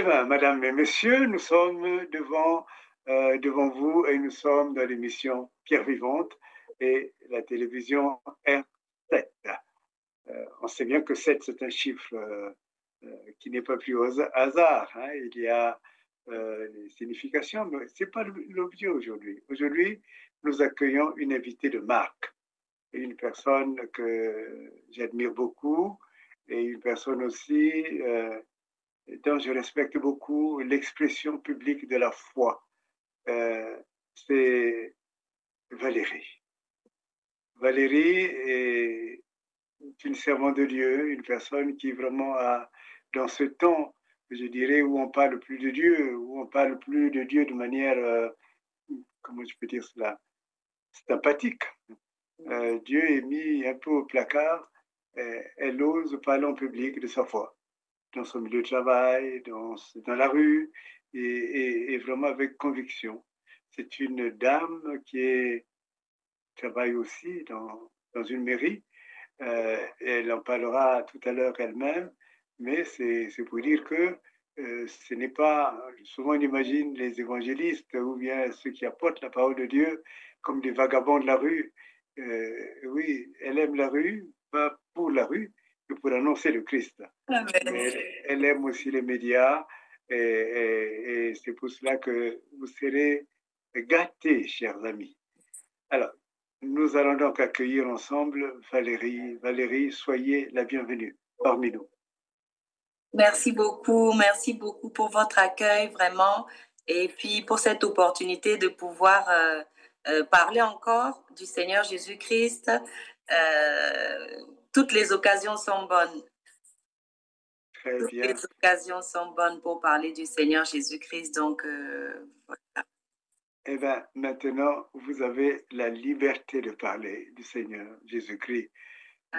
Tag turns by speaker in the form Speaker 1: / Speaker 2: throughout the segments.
Speaker 1: bien, Madame et Messieurs, nous sommes devant vous et nous sommes dans l'émission Pierre Vivante et la télévision R7. On sait bien que 7, c'est un chiffre qui n'est pas plus au hasard. Hein. Il y a des significations, mais ce n'est pas l'objet aujourd'hui. Aujourd'hui, nous accueillons une invitée de marque, une personne que j'admire beaucoup et une personne aussi dont je respecte beaucoup l'expression publique de la foi. C'est Valérie. Valérie est une servante de Dieu, une personne qui vraiment a, dans ce temps, je dirais, où on parle plus de Dieu, où on parle plus de Dieu de manière, comment je peux dire cela, sympathique. Dieu est mis un peu au placard. Elle ose parler en public de sa foi, dans son milieu de travail, dans la rue, et vraiment avec conviction. C'est une dame qui travaille aussi dans une mairie. Elle en parlera tout à l'heure elle-même, mais c'est pour dire que ce n'est pas, souvent on imagine les évangélistes ou bien ceux qui apportent la parole de Dieu comme des vagabonds de la rue. Oui, elle aime la rue, pas pour la rue, mais pour annoncer le Christ.
Speaker 2: Amen.
Speaker 1: Mais elle aime aussi les médias et c'est pour cela que vous serez gâtés, chers amis. Alors, nous allons donc accueillir ensemble Valérie. Valérie, soyez la bienvenue parmi nous.
Speaker 2: Merci beaucoup pour votre accueil, vraiment, et puis pour cette opportunité de pouvoir parler encore du Seigneur Jésus-Christ. Toutes les occasions sont bonnes.
Speaker 1: Très
Speaker 2: Toutes
Speaker 1: bien.
Speaker 2: les occasions sont bonnes pour parler du Seigneur Jésus-Christ, donc voilà.
Speaker 1: Eh bien, maintenant, vous avez la liberté de parler du Seigneur Jésus-Christ.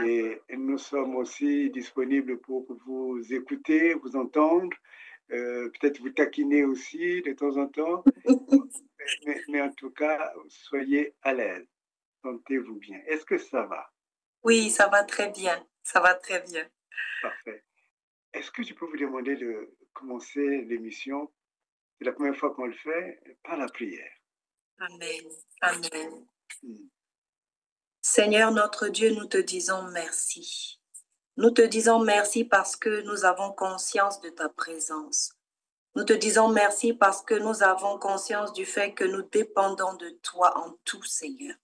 Speaker 1: Et nous sommes aussi disponibles pour vous écouter, vous entendre, peut-être vous taquiner aussi de temps en temps. mais en tout cas, soyez à l'aise. Sentez-vous bien. Est-ce que ça va?
Speaker 2: Oui, ça va très bien. Ça va très bien.
Speaker 1: Parfait. Est-ce que je peux vous demander de commencer l'émission? C'est la première fois qu'on le fait par la prière.
Speaker 2: Amen. Amen. Seigneur notre Dieu, nous te disons merci. Nous te disons merci parce que nous avons conscience de ta présence. Nous te disons merci parce que nous avons conscience du fait que nous dépendons de toi en tout, Seigneur.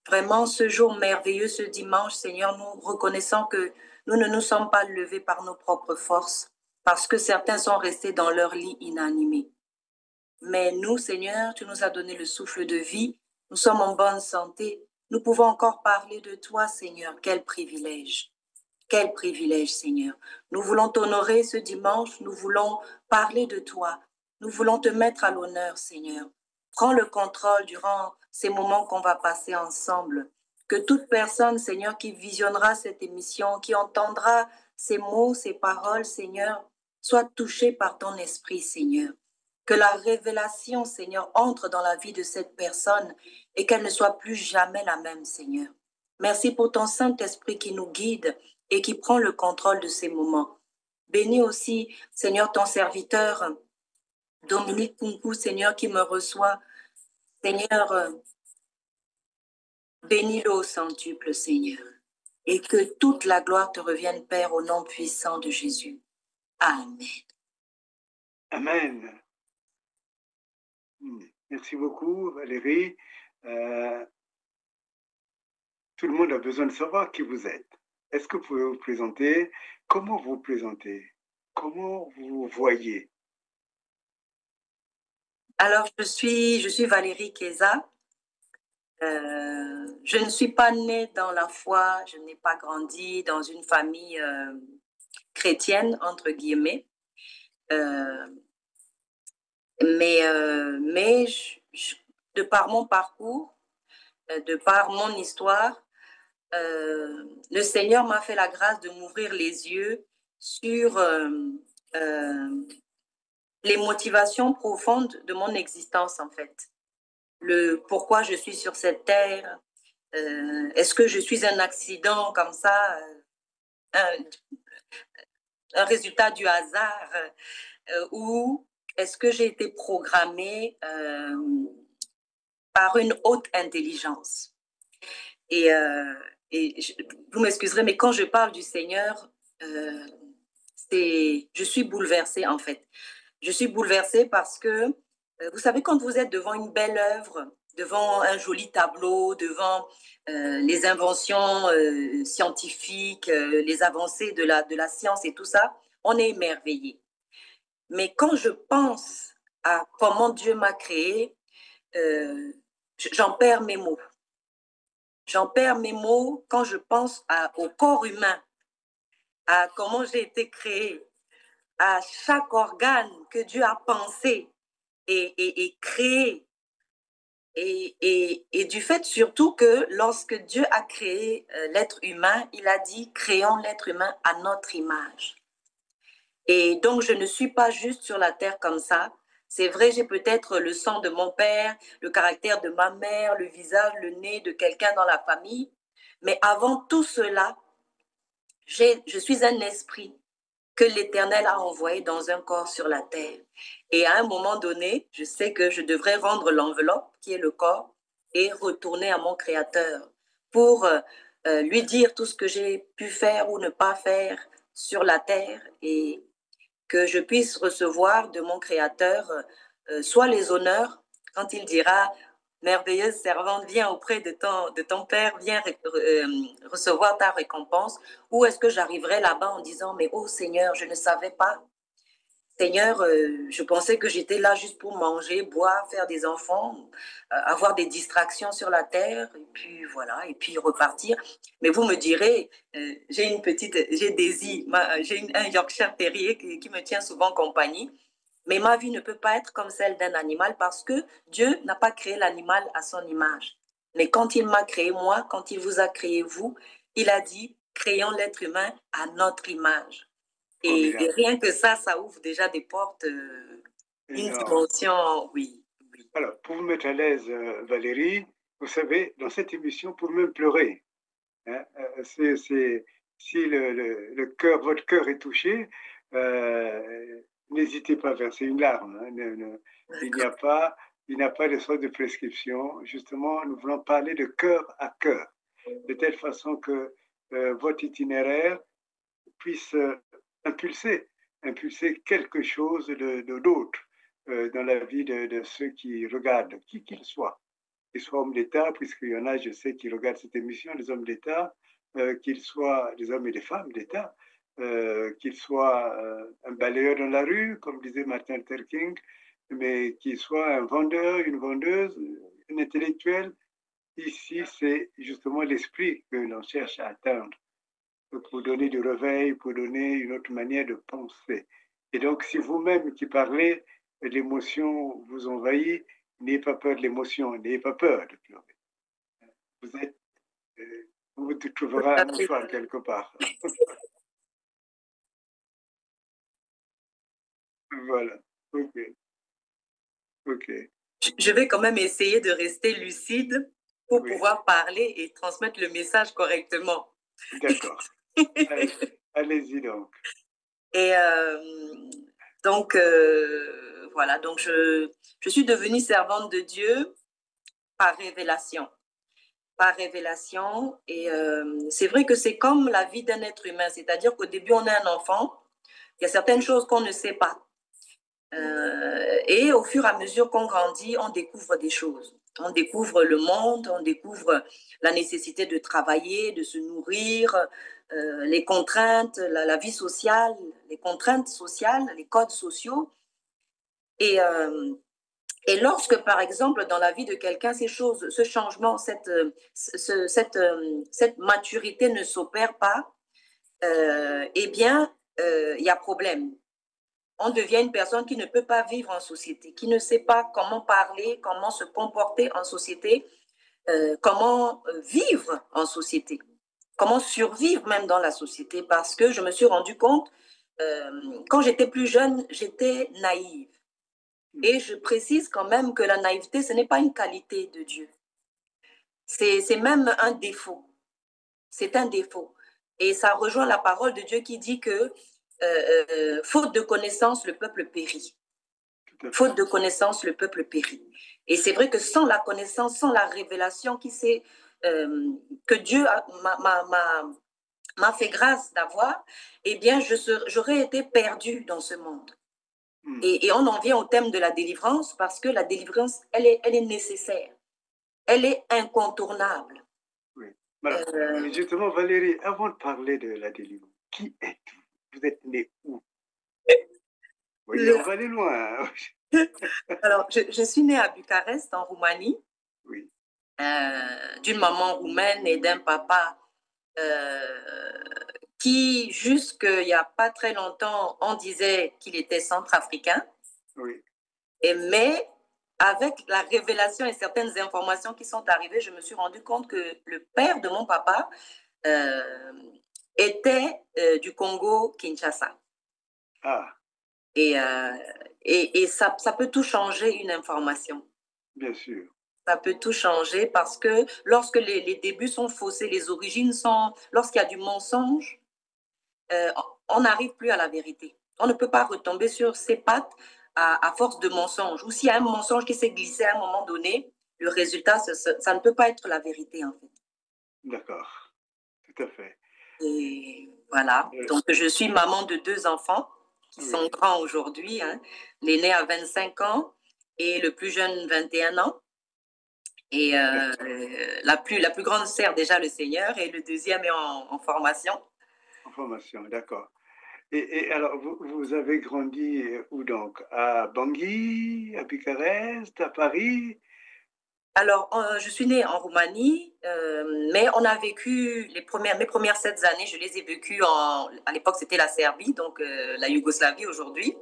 Speaker 2: Vraiment, ce jour merveilleux, ce dimanche, Seigneur, nous reconnaissons que nous ne nous sommes pas levés par nos propres forces, parce que certains sont restés dans leur lit inanimés. Mais nous, Seigneur, tu nous as donné le souffle de vie, nous sommes en bonne santé, nous pouvons encore parler de toi, Seigneur. Quel privilège! Quel privilège, Seigneur. Nous voulons t'honorer ce dimanche, nous voulons parler de toi, nous voulons te mettre à l'honneur, Seigneur. Prends le contrôle durant ces moments qu'on va passer ensemble. Que toute personne, Seigneur, qui visionnera cette émission, qui entendra ces mots, ces paroles, Seigneur, soit touchée par ton esprit, Seigneur. Que la révélation, Seigneur, entre dans la vie de cette personne et qu'elle ne soit plus jamais la même, Seigneur. Merci pour ton Saint-Esprit qui nous guide et qui prend le contrôle de ces moments. Bénis aussi, Seigneur, ton serviteur, Dominique Punkou, Seigneur, qui me reçoit. Seigneur, bénis-le au centuple, Seigneur. Et que toute la gloire te revienne, Père, au nom puissant de Jésus. Amen.
Speaker 1: Amen. Merci beaucoup, Valérie. Tout le monde a besoin de savoir qui vous êtes. Est-ce que vous pouvez vous présenter? Comment vous présentez? Comment vous voyez?
Speaker 2: Alors, je suis Valérie Keza. Je ne suis pas née dans la foi, je n'ai pas grandi dans une famille chrétienne, entre guillemets. Mais de par mon parcours, de par mon histoire, le Seigneur m'a fait la grâce de m'ouvrir les yeux sur les motivations profondes de mon existence, en fait. Le pourquoi je suis sur cette terre. Est-ce que je suis un accident comme ça, un résultat du hasard? ou est-ce que j'ai été programmée par une haute intelligence? Et, vous m'excuserez, mais quand je parle du Seigneur, je suis bouleversée en fait. Je suis bouleversée parce que, vous savez, quand vous êtes devant une belle œuvre, devant un joli tableau, devant les inventions scientifiques, les avancées de la science et tout ça, on est émerveillé. Mais quand je pense à comment Dieu m'a créé, j'en perds mes mots. J'en perds mes mots quand je pense au corps humain, à comment j'ai été créée, à chaque organe que Dieu a pensé et créé. Et du fait surtout que lorsque Dieu a créé l'être humain, il a dit, créons l'être humain à notre image. Et donc, je ne suis pas juste sur la terre comme ça. C'est vrai, j'ai peut-être le sang de mon père, le caractère de ma mère, le visage, le nez de quelqu'un dans la famille. Mais avant tout cela, je suis un esprit que l'Éternel a envoyé dans un corps sur la terre. Et à un moment donné, je sais que je devrais rendre l'enveloppe, qui est le corps, et retourner à mon Créateur pour lui dire tout ce que j'ai pu faire ou ne pas faire sur la terre et que je puisse recevoir de mon Créateur soit les honneurs quand il dira merveilleuse servante, viens auprès de ton Père, viens recevoir ta récompense, ou est-ce que j'arriverai là-bas en disant mais oh Seigneur, je ne savais pas. Seigneur, je pensais que j'étais là juste pour manger, boire, faire des enfants, avoir des distractions sur la terre, et puis voilà, et puis repartir. Mais vous me direz, j'ai Daisy, j'ai un Yorkshire Terrier qui me tient souvent compagnie, mais ma vie ne peut pas être comme celle d'un animal parce que Dieu n'a pas créé l'animal à son image. Mais quand il m'a créé moi, quand il vous a créé vous, il a dit, créons l'être humain à notre image. Et rien que ça ouvre déjà des portes, une dimension, oui, oui.
Speaker 1: Alors, pour vous mettre à l'aise, Valérie, vous savez, dans cette émission, pour même pleurer. Hein, si votre cœur est touché, n'hésitez pas à verser une larme. Hein, il n'y a pas de sorte de prescription. Justement, nous voulons parler de cœur à cœur, de telle façon que votre itinéraire puisse impulser quelque chose d'autre dans la vie de ceux qui regardent, qui qu'ils soient hommes d'État, puisqu'il y en a, je sais, qui regardent cette émission, des hommes d'État, qu'ils soient des hommes et des femmes d'État, qu'ils soient un balayeur dans la rue, comme disait Martin Luther King, mais qu'ils soient un vendeur, une vendeuse, un intellectuel. Ici, c'est justement l'esprit que l'on cherche à atteindre pour donner du réveil, pour donner une autre manière de penser. Et donc, si vous-même qui parlez, l'émotion vous envahit, n'ayez pas peur de l'émotion, n'ayez pas peur de pleurer. Vous êtes, vous trouverez un mouchoir quelque part. Voilà. Ok. Ok.
Speaker 2: Je vais quand même essayer de rester lucide pour pouvoir parler et transmettre le message correctement.
Speaker 1: D'accord. Allez-y donc.
Speaker 2: Et donc, voilà, donc je suis devenue servante de Dieu par révélation. Par révélation. Et c'est vrai que c'est comme la vie d'un être humain, c'est-à-dire qu'au début, on est un enfant, il y a certaines choses qu'on ne sait pas. Et au fur et à mesure qu'on grandit, on découvre des choses. On découvre le monde, on découvre la nécessité de travailler, de se nourrir, les contraintes, la vie sociale, les contraintes sociales, les codes sociaux. Et lorsque, par exemple, dans la vie de quelqu'un, ces choses, ce changement, cette maturité ne s'opère pas, eh bien, il y a problème. On devient une personne qui ne peut pas vivre en société, qui ne sait pas comment parler, comment se comporter en société, comment vivre en société, comment survivre même dans la société, parce que je me suis rendu compte, quand j'étais plus jeune, j'étais naïve. Et je précise quand même que la naïveté, ce n'est pas une qualité de Dieu. C'est même un défaut. C'est un défaut. Et ça rejoint la parole de Dieu qui dit que faute de connaissance, le peuple périt. Faute de connaissance, le peuple périt. Et c'est vrai que sans la connaissance, sans la révélation que Dieu m'a fait grâce d'avoir, eh bien, j'aurais été perdue dans ce monde. Et on en vient au thème de la délivrance parce que la délivrance, elle est nécessaire. Elle est incontournable.
Speaker 1: Oui. Voilà. Justement, Valérie, avant de parler de la délivrance, qui êtes-vous? Vous êtes née où? Oui, on va aller loin.
Speaker 2: Alors, je suis née à Bucarest, en Roumanie.
Speaker 1: Oui.
Speaker 2: D'une maman roumaine et d'un papa qui, jusqu'il n'y a pas très longtemps, on disait qu'il était centrafricain. Oui. Mais avec la révélation et certaines informations qui sont arrivées, je me suis rendu compte que le père de mon papa était du Congo-Kinshasa.
Speaker 1: Ah.
Speaker 2: Et ça peut tout changer, une information. Bien sûr. Ça peut tout changer parce que lorsque les débuts sont faussés, les origines sont... Lorsqu'il y a du mensonge, on n'arrive plus à la vérité. On ne peut pas retomber sur ses pattes à force de mensonges. Ou s'il y a un mensonge qui s'est glissé à un moment donné, le résultat, ça ne peut pas être la vérité, en fait.
Speaker 1: D'accord, tout à fait.
Speaker 2: Et voilà. Donc, je suis maman de 2 enfants qui sont grands aujourd'hui. Hein. L'aîné a 25 ans et le plus jeune 21 ans. Et la plus grande sert déjà le Seigneur et le deuxième est en formation.
Speaker 1: En formation, d'accord. Et alors, vous avez grandi où donc? À Bangui, à Bucarest, à Paris?
Speaker 2: Alors, je suis née en Roumanie, mais on a vécu mes premières 7 années, je les ai vécues à l'époque, c'était la Serbie, donc la Yougoslavie aujourd'hui.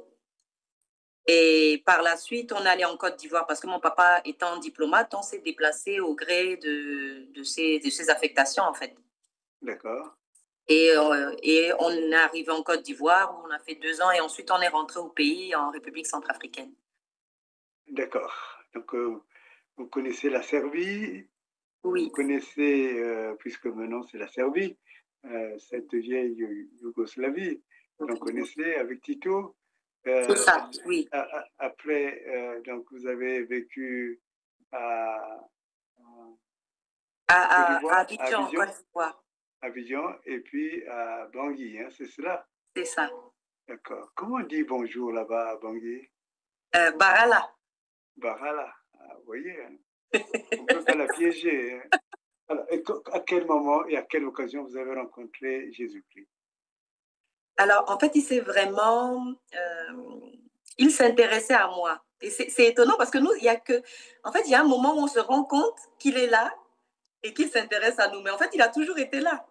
Speaker 2: Et par la suite, on est allé en Côte d'Ivoire parce que mon papa étant diplomate, on s'est déplacé au gré de ses affectations, en fait.
Speaker 1: D'accord.
Speaker 2: Et on est arrivé en Côte d'Ivoire où on a fait 2 ans et ensuite on est rentré au pays en République centrafricaine.
Speaker 1: D'accord. Donc, vous connaissez la Serbie?
Speaker 2: Oui.
Speaker 1: Vous connaissez, puisque maintenant c'est la Serbie, cette vieille Yougoslavie, vous connaissez avec Tito.
Speaker 2: C'est ça, oui.
Speaker 1: Après, donc vous avez vécu à
Speaker 2: Abidjan, en Côte d'Ivoire.
Speaker 1: Abidjan et puis à Bangui, hein, c'est cela?
Speaker 2: C'est ça.
Speaker 1: D'accord. Comment on dit bonjour là-bas à Bangui?
Speaker 2: Barala.
Speaker 1: Barala, ah, vous voyez, hein? On ne peut pas la piéger. Hein? Alors, à quel moment et à quelle occasion vous avez rencontré Jésus-Christ?
Speaker 2: Alors, en fait, il s'intéressait à moi. Et c'est étonnant parce que nous, il y a un moment où on se rend compte qu'il est là et qu'il s'intéresse à nous. Mais en fait, il a toujours été là.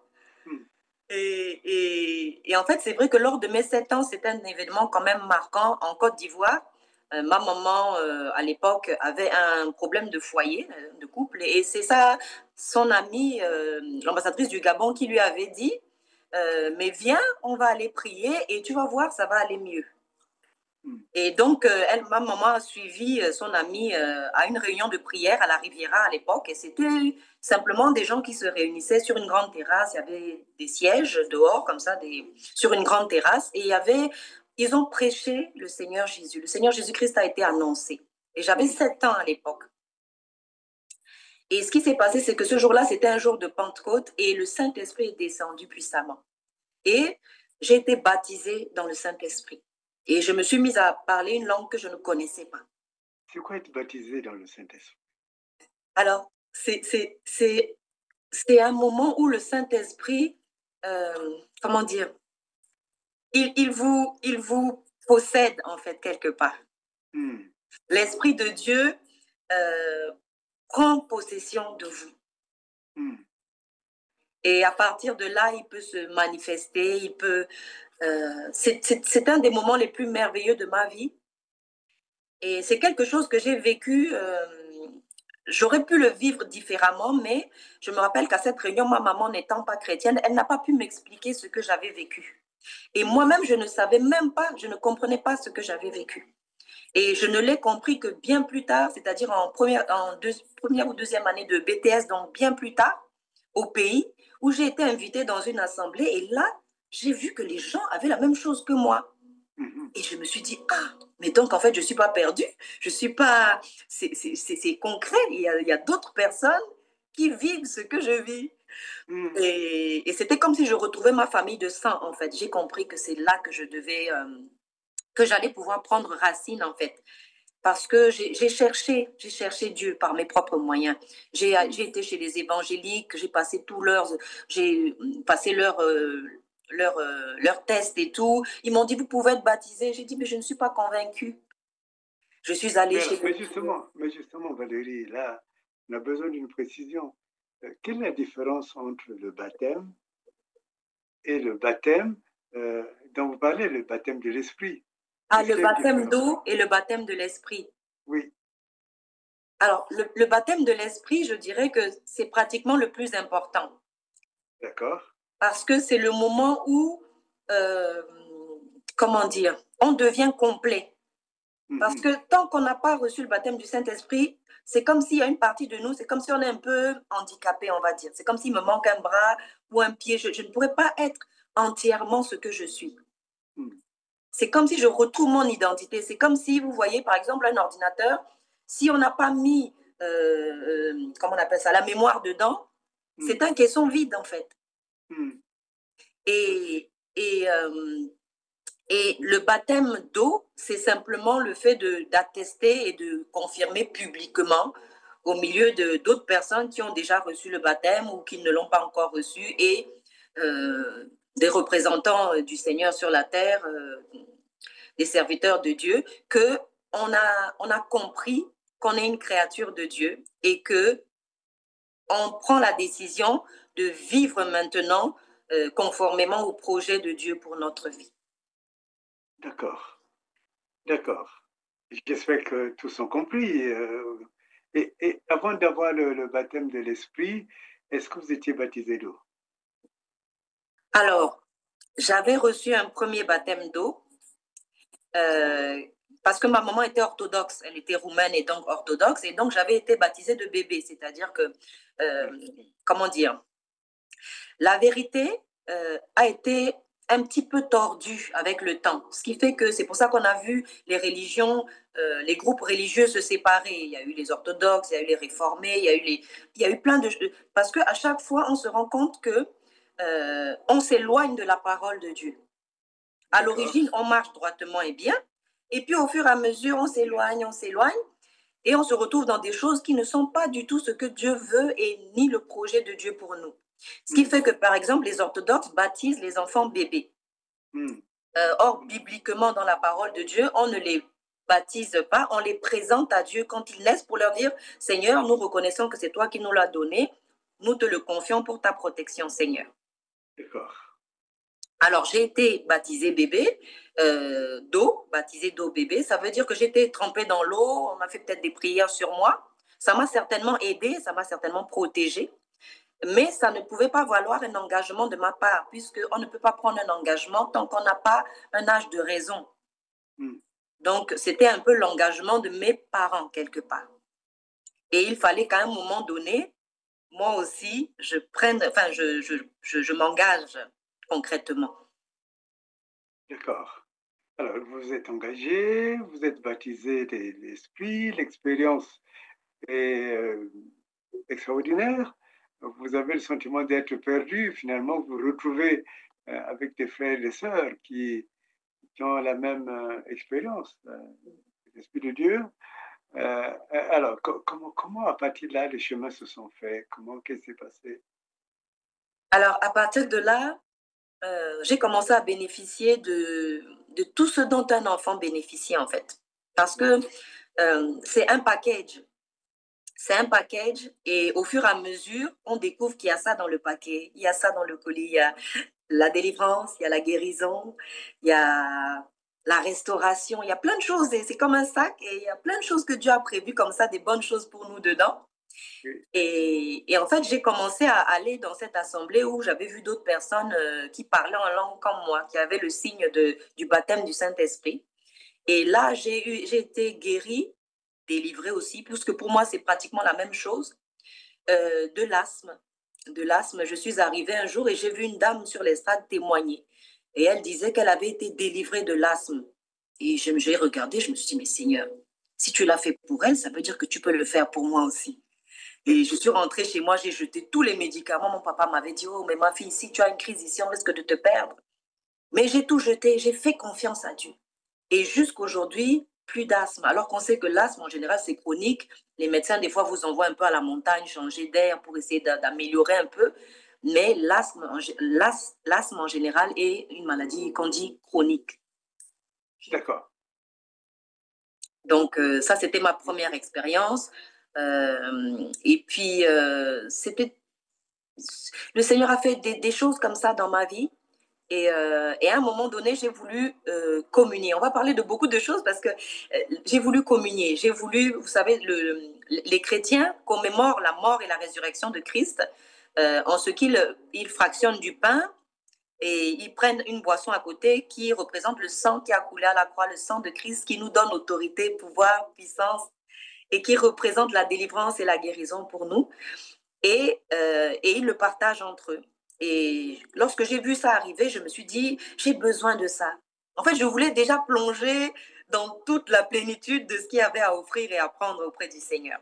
Speaker 2: Et en fait, c'est vrai que lors de mes 7 ans, c'était un événement quand même marquant en Côte d'Ivoire. Ma maman, à l'époque, avait un problème de foyer, de couple. Et c'est ça, son amie, l'ambassadrice du Gabon, qui lui avait dit, mais viens, on va aller prier et tu vas voir, ça va aller mieux. Et donc, ma maman a suivi son amie à une réunion de prière à la Riviera à l'époque. Et c'était simplement des gens qui se réunissaient sur une grande terrasse. Il y avait des sièges dehors, comme ça, sur une grande terrasse. Et ils ont prêché le Seigneur Jésus. Le Seigneur Jésus-Christ a été annoncé. Et j'avais 7 ans à l'époque. Et ce qui s'est passé, c'est que ce jour-là, c'était un jour de Pentecôte et le Saint-Esprit est descendu puissamment. Et j'ai été baptisée dans le Saint-Esprit. Et je me suis mise à parler une langue que je ne connaissais pas.
Speaker 1: C'est quoi être baptisé dans le Saint-Esprit?
Speaker 2: Alors, c'est un moment où le Saint-Esprit, comment dire, il vous possède en fait quelque part. L'Esprit de Dieu prend possession de vous. Et à partir de là, il peut se manifester, c'est un des moments les plus merveilleux de ma vie. Et c'est quelque chose que j'ai vécu, j'aurais pu le vivre différemment, mais je me rappelle qu'à cette réunion, ma maman n'étant pas chrétienne, elle n'a pas pu m'expliquer ce que j'avais vécu. Et moi-même, je ne savais même pas, je ne comprenais pas ce que j'avais vécu. Et je ne l'ai compris que bien plus tard, c'est-à-dire en première ou deuxième année de BTS, donc bien plus tard, au pays, où j'ai été invitée dans une assemblée. Et là, j'ai vu que les gens avaient la même chose que moi.
Speaker 1: Mhm.
Speaker 2: Et je me suis dit, ah, mais donc en fait, je ne suis pas perdue, je suis pas. C'est concret, il y a d'autres personnes qui vivent ce que je vis.
Speaker 1: Mhm.
Speaker 2: Et c'était comme si je retrouvais ma famille de sang, en fait. J'ai compris que c'est là que je devais, que j'allais pouvoir prendre racine, en fait. Parce que j'ai cherché Dieu par mes propres moyens. J'ai été chez les évangéliques, j'ai passé leur test et tout. Ils m'ont dit, vous pouvez être baptisé. J'ai dit, mais je ne suis pas convaincue. Je suis allée
Speaker 1: Mais,
Speaker 2: chez
Speaker 1: alors,
Speaker 2: les...
Speaker 1: mais justement, Valérie, là, on a besoin d'une précision. Quelle est la différence entre le baptême et le baptême dont vous parlez, le baptême de l'esprit?
Speaker 2: Ah,
Speaker 1: Est-ce
Speaker 2: le
Speaker 1: qu'il y a une
Speaker 2: baptême
Speaker 1: différence?
Speaker 2: d'eau et le baptême de l'esprit.
Speaker 1: Oui,
Speaker 2: Alors, le baptême de l'esprit, je dirais que c'est pratiquement le plus important.
Speaker 1: d'accord.
Speaker 2: Parce que c'est le moment où, euh, comment dire, on devient complet. Parce
Speaker 1: Mhm.
Speaker 2: que tant qu'on n'a pas reçu le baptême du Saint-Esprit, c'est comme s'il y a une partie de nous, c'est comme si on est un peu handicapé, on va dire. C'est comme s'il me manque un bras ou un pied. Je ne pourrais pas être entièrement ce que je suis.
Speaker 1: Mhm.
Speaker 2: C'est comme si je retrouve mon identité. C'est comme si, vous voyez, par exemple, un ordinateur, si on n'a pas mis, comment on appelle ça, la mémoire dedans, c'est
Speaker 1: Mhm.
Speaker 2: un caisson vide, en fait.
Speaker 1: Mhm.
Speaker 2: Et, et, euh, et le baptême d'eau, c'est simplement le fait d'attester et de confirmer publiquement au milieu de d'autres personnes qui ont déjà reçu le baptême ou qui ne l'ont pas encore reçu et des représentants du Seigneur sur la terre, des serviteurs de Dieu, que on a compris qu'on est une créature de Dieu et que on prend la décision de vivre maintenant conformément au projet de Dieu pour notre vie.
Speaker 1: D'accord, d'accord. J'espère que tous sont compris. Et avant d'avoir le baptême de l'esprit, est-ce que vous étiez baptisé d'eau?
Speaker 2: Alors, j'avais reçu un premier baptême d'eau euh, parce que ma maman était orthodoxe, elle était roumaine et donc orthodoxe, et donc j'avais été baptisée de bébé, c'est-à-dire que,
Speaker 1: Ah,
Speaker 2: comment dire, la vérité a été un petit peu tordue avec le temps, ce qui fait que c'est pour ça qu'on a vu les religions, les groupes religieux se séparer. Il y a eu les orthodoxes, il y a eu les réformés, il y a eu plein de... Parce qu'à chaque fois, on se rend compte que on s'éloigne de la parole de Dieu. À
Speaker 1: d'accord.
Speaker 2: l'origine, on marche droitement et bien, et puis au fur et à mesure, on s'éloigne, et on se retrouve dans des choses qui ne sont pas du tout ce que Dieu veut et ni le projet de Dieu pour nous. Ce qui
Speaker 1: Hmm.
Speaker 2: fait que, par exemple, les orthodoxes baptisent les enfants bébés.
Speaker 1: Hmm.
Speaker 2: Or, bibliquement, dans la parole de Dieu, on ne les baptise pas, on les présente à Dieu quand ils naissent pour leur dire, Seigneur, nous reconnaissons que c'est toi qui nous l'as donné, nous te le confions pour ta protection, Seigneur.
Speaker 1: D'accord.
Speaker 2: Alors, j'ai été baptisée bébé d'eau, baptisée d'eau bébé. Ça veut dire que j'étais trempée dans l'eau, on a fait peut-être des prières sur moi. Ça m'a certainement aidée, ça m'a certainement protégée. Mais ça ne pouvait pas valoir un engagement de ma part, puisqu'on ne peut pas prendre un engagement tant qu'on n'a pas un âge de raison.
Speaker 1: Hmm.
Speaker 2: Donc, c'était un peu l'engagement de mes parents, quelque part. Et il fallait qu'à un moment donné, moi aussi, je m'engage concrètement.
Speaker 1: D'accord. Alors, vous êtes engagé, vous êtes baptisé de l'esprit, l'expérience est extraordinaire. Vous avez le sentiment d'être perdu. Finalement, vous vous retrouvez avec des frères et des sœurs qui ont la même expérience, l'Esprit de Dieu. Alors, comment à partir de là, les chemins se sont faits? Comment, qu'est-ce qui s'est passé?
Speaker 2: Alors, à partir de là, j'ai commencé à bénéficier de tout ce dont un enfant bénéficie, en fait. Parce que c'est un package. C'est un package et au fur et à mesure, on découvre qu'il y a ça dans le paquet, il y a ça dans le colis, il y a la délivrance, il y a la guérison, il y a la restauration, il y a plein de choses et c'est comme un sac et il y a plein de choses que Dieu a prévues comme ça, des bonnes choses pour nous dedans.
Speaker 1: Oui.
Speaker 2: Et en fait, j'ai commencé à aller dans cette assemblée où j'avais vu d'autres personnes qui parlaient en langue comme moi, qui avaient le signe du baptême du Saint-Esprit. Et là, j'ai été guérie, délivrée aussi, puisque pour moi, c'est pratiquement la même chose, de l'asthme. De l'asthme, je suis arrivée un jour et j'ai vu une dame sur l'estrade témoigner. et elle disait qu'elle avait été délivrée de l'asthme. Et j'ai regardé, je me suis dit, mais Seigneur, si tu l'as fait pour elle, ça veut dire que tu peux le faire pour moi aussi. Et je suis rentrée chez moi, j'ai jeté tous les médicaments. Mon papa m'avait dit, oh, mais ma fille, si tu as une crise ici, on risque de te perdre. Mais j'ai tout jeté, j'ai fait confiance à Dieu. Et jusqu'aujourd'hui, plus d'asthme. Alors qu'on sait que l'asthme, en général, c'est chronique. Les médecins, des fois, vous envoient un peu à la montagne, changer d'air pour essayer d'améliorer un peu. Mais l'asthme, en général, est une maladie qu'on dit chronique.
Speaker 1: D'accord.
Speaker 2: Donc, ça, c'était ma première expérience. Et puis, le Seigneur a fait des choses comme ça dans ma vie. Et à un moment donné, j'ai voulu communier. On va parler de beaucoup de choses parce que j'ai voulu communier. J'ai voulu, vous savez, les chrétiens commémorent la mort et la résurrection de Christ en ce qu'ils fractionnent du pain et ils prennent une boisson à côté qui représente le sang qui a coulé à la croix, le sang de Christ qui nous donne autorité, pouvoir, puissance et qui représente la délivrance et la guérison pour nous. Et ils le partagent entre eux. Et lorsque j'ai vu ça arriver, je me suis dit, j'ai besoin de ça. En fait, je voulais déjà plonger dans toute la plénitude de ce qu'il y avait à offrir et à prendre auprès du Seigneur.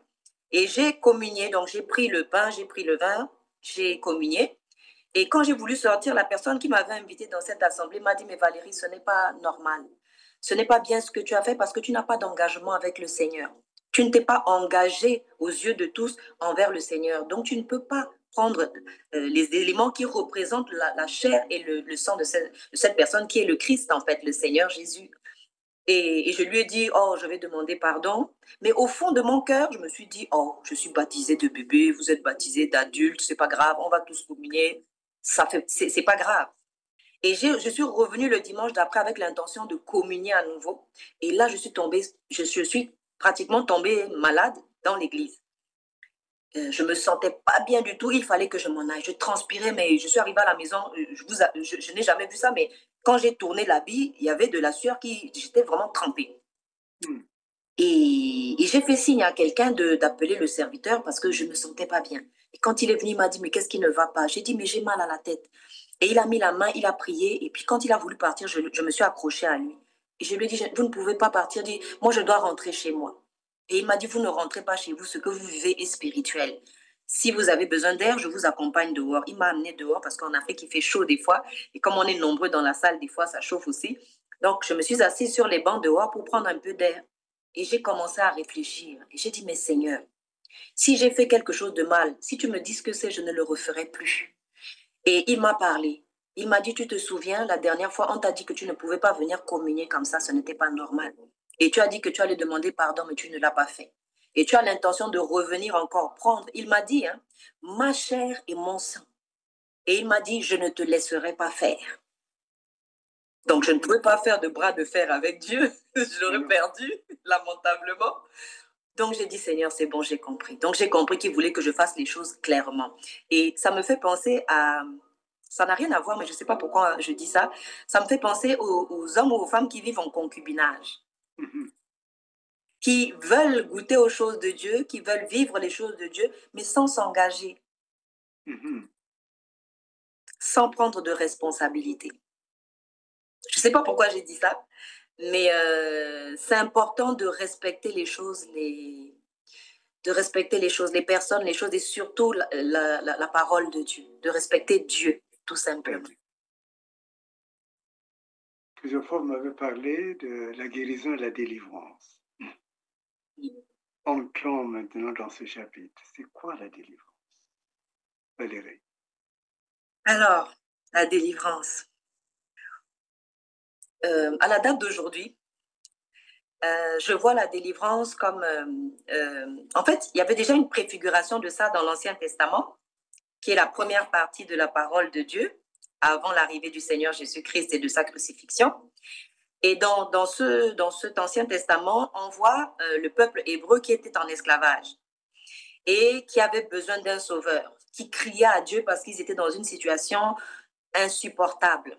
Speaker 2: Et j'ai communié, donc j'ai pris le pain, j'ai pris le vin, j'ai communié. Et quand j'ai voulu sortir, la personne qui m'avait invité dans cette assemblée m'a dit, mais Valérie, ce n'est pas normal. Ce n'est pas bien ce que tu as fait parce que tu n'as pas d'engagement avec le Seigneur. Tu ne t'es pas engagé aux yeux de tous envers le Seigneur. Donc, tu ne peux pas prendre les éléments qui représentent la chair et le sang de cette personne qui est le Christ, en fait, le Seigneur Jésus. Et je lui ai dit, oh, je vais demander pardon. Mais au fond de mon cœur, je me suis dit, oh, je suis baptisée de bébé, vous êtes baptisée d'adulte, c'est pas grave, on va tous communier. C'est pas grave. Et je suis revenue le dimanche d'après avec l'intention de communier à nouveau. Et là, je suis pratiquement tombée malade dans l'église. Je me sentais pas bien du tout. Il fallait que je m'en aille. Je transpirais, mais je suis arrivée à la maison. Je n'ai jamais vu ça, mais quand j'ai tourné l'habit, il y avait de la sueur j'étais vraiment trempée. Et j'ai fait signe à quelqu'un d'appeler le serviteur parce que je ne me sentais pas bien. Et quand il est venu, il m'a dit, mais qu'est-ce qui ne va pas? J'ai dit, mais j'ai mal à la tête. Et il a mis la main, il a prié. Et puis quand il a voulu partir, je me suis accrochée à lui. Et je lui ai dit, vous ne pouvez pas partir. Dit, moi, je dois rentrer chez moi. Et il m'a dit, vous ne rentrez pas chez vous. Ce que vous vivez est spirituel. Si vous avez besoin d'air, je vous accompagne dehors. Il m'a amené dehors parce qu'en Afrique, il fait chaud des fois. Et comme on est nombreux dans la salle, des fois, ça chauffe aussi. Donc, je me suis assise sur les bancs dehors pour prendre un peu d'air. Et j'ai commencé à réfléchir. Et j'ai dit, mais Seigneur, si j'ai fait quelque chose de mal, si tu me dis ce que c'est, je ne le referai plus. Et il m'a parlé. Il m'a dit, tu te souviens, la dernière fois, on t'a dit que tu ne pouvais pas venir communier comme ça, ce n'était pas normal. Et tu as dit que tu allais demander pardon, mais tu ne l'as pas fait. Et tu as l'intention de revenir encore prendre. Il m'a dit, hein, ma chair et mon sang. Et il m'a dit, je ne te laisserai pas faire. Donc, je ne pouvais pas faire de bras de fer avec Dieu. Je l'aurais perdu, lamentablement. Donc, j'ai dit, Seigneur, c'est bon, j'ai compris. Donc, j'ai compris qu'il voulait que je fasse les choses clairement. Et ça me fait penser à... Ça n'a rien à voir, mais je ne sais pas pourquoi je dis ça. Ça me fait penser aux hommes ou aux femmes qui vivent en concubinage, qui veulent goûter aux choses de Dieu, qui veulent vivre les choses de Dieu, mais sans s'engager, sans prendre de responsabilité. Je ne sais pas pourquoi j'ai dit ça, mais c'est important de respecter les choses, les personnes, les choses et surtout la parole de Dieu, de respecter Dieu, tout simplement.
Speaker 1: Plusieurs fois, vous m'avez parlé de la guérison et la délivrance. Entrons maintenant dans ce chapitre. C'est quoi la délivrance, Valérie?
Speaker 2: Alors, la délivrance. À la date d'aujourd'hui, je vois la délivrance comme... en fait, il y avait déjà une préfiguration de ça dans l'Ancien Testament, qui est la première partie de la parole de Dieu, avant l'arrivée du Seigneur Jésus-Christ et de sa crucifixion. Et dans cet Ancien Testament, on voit le peuple hébreu qui était en esclavage et qui avait besoin d'un sauveur, qui criait à Dieu parce qu'ils étaient dans une situation insupportable.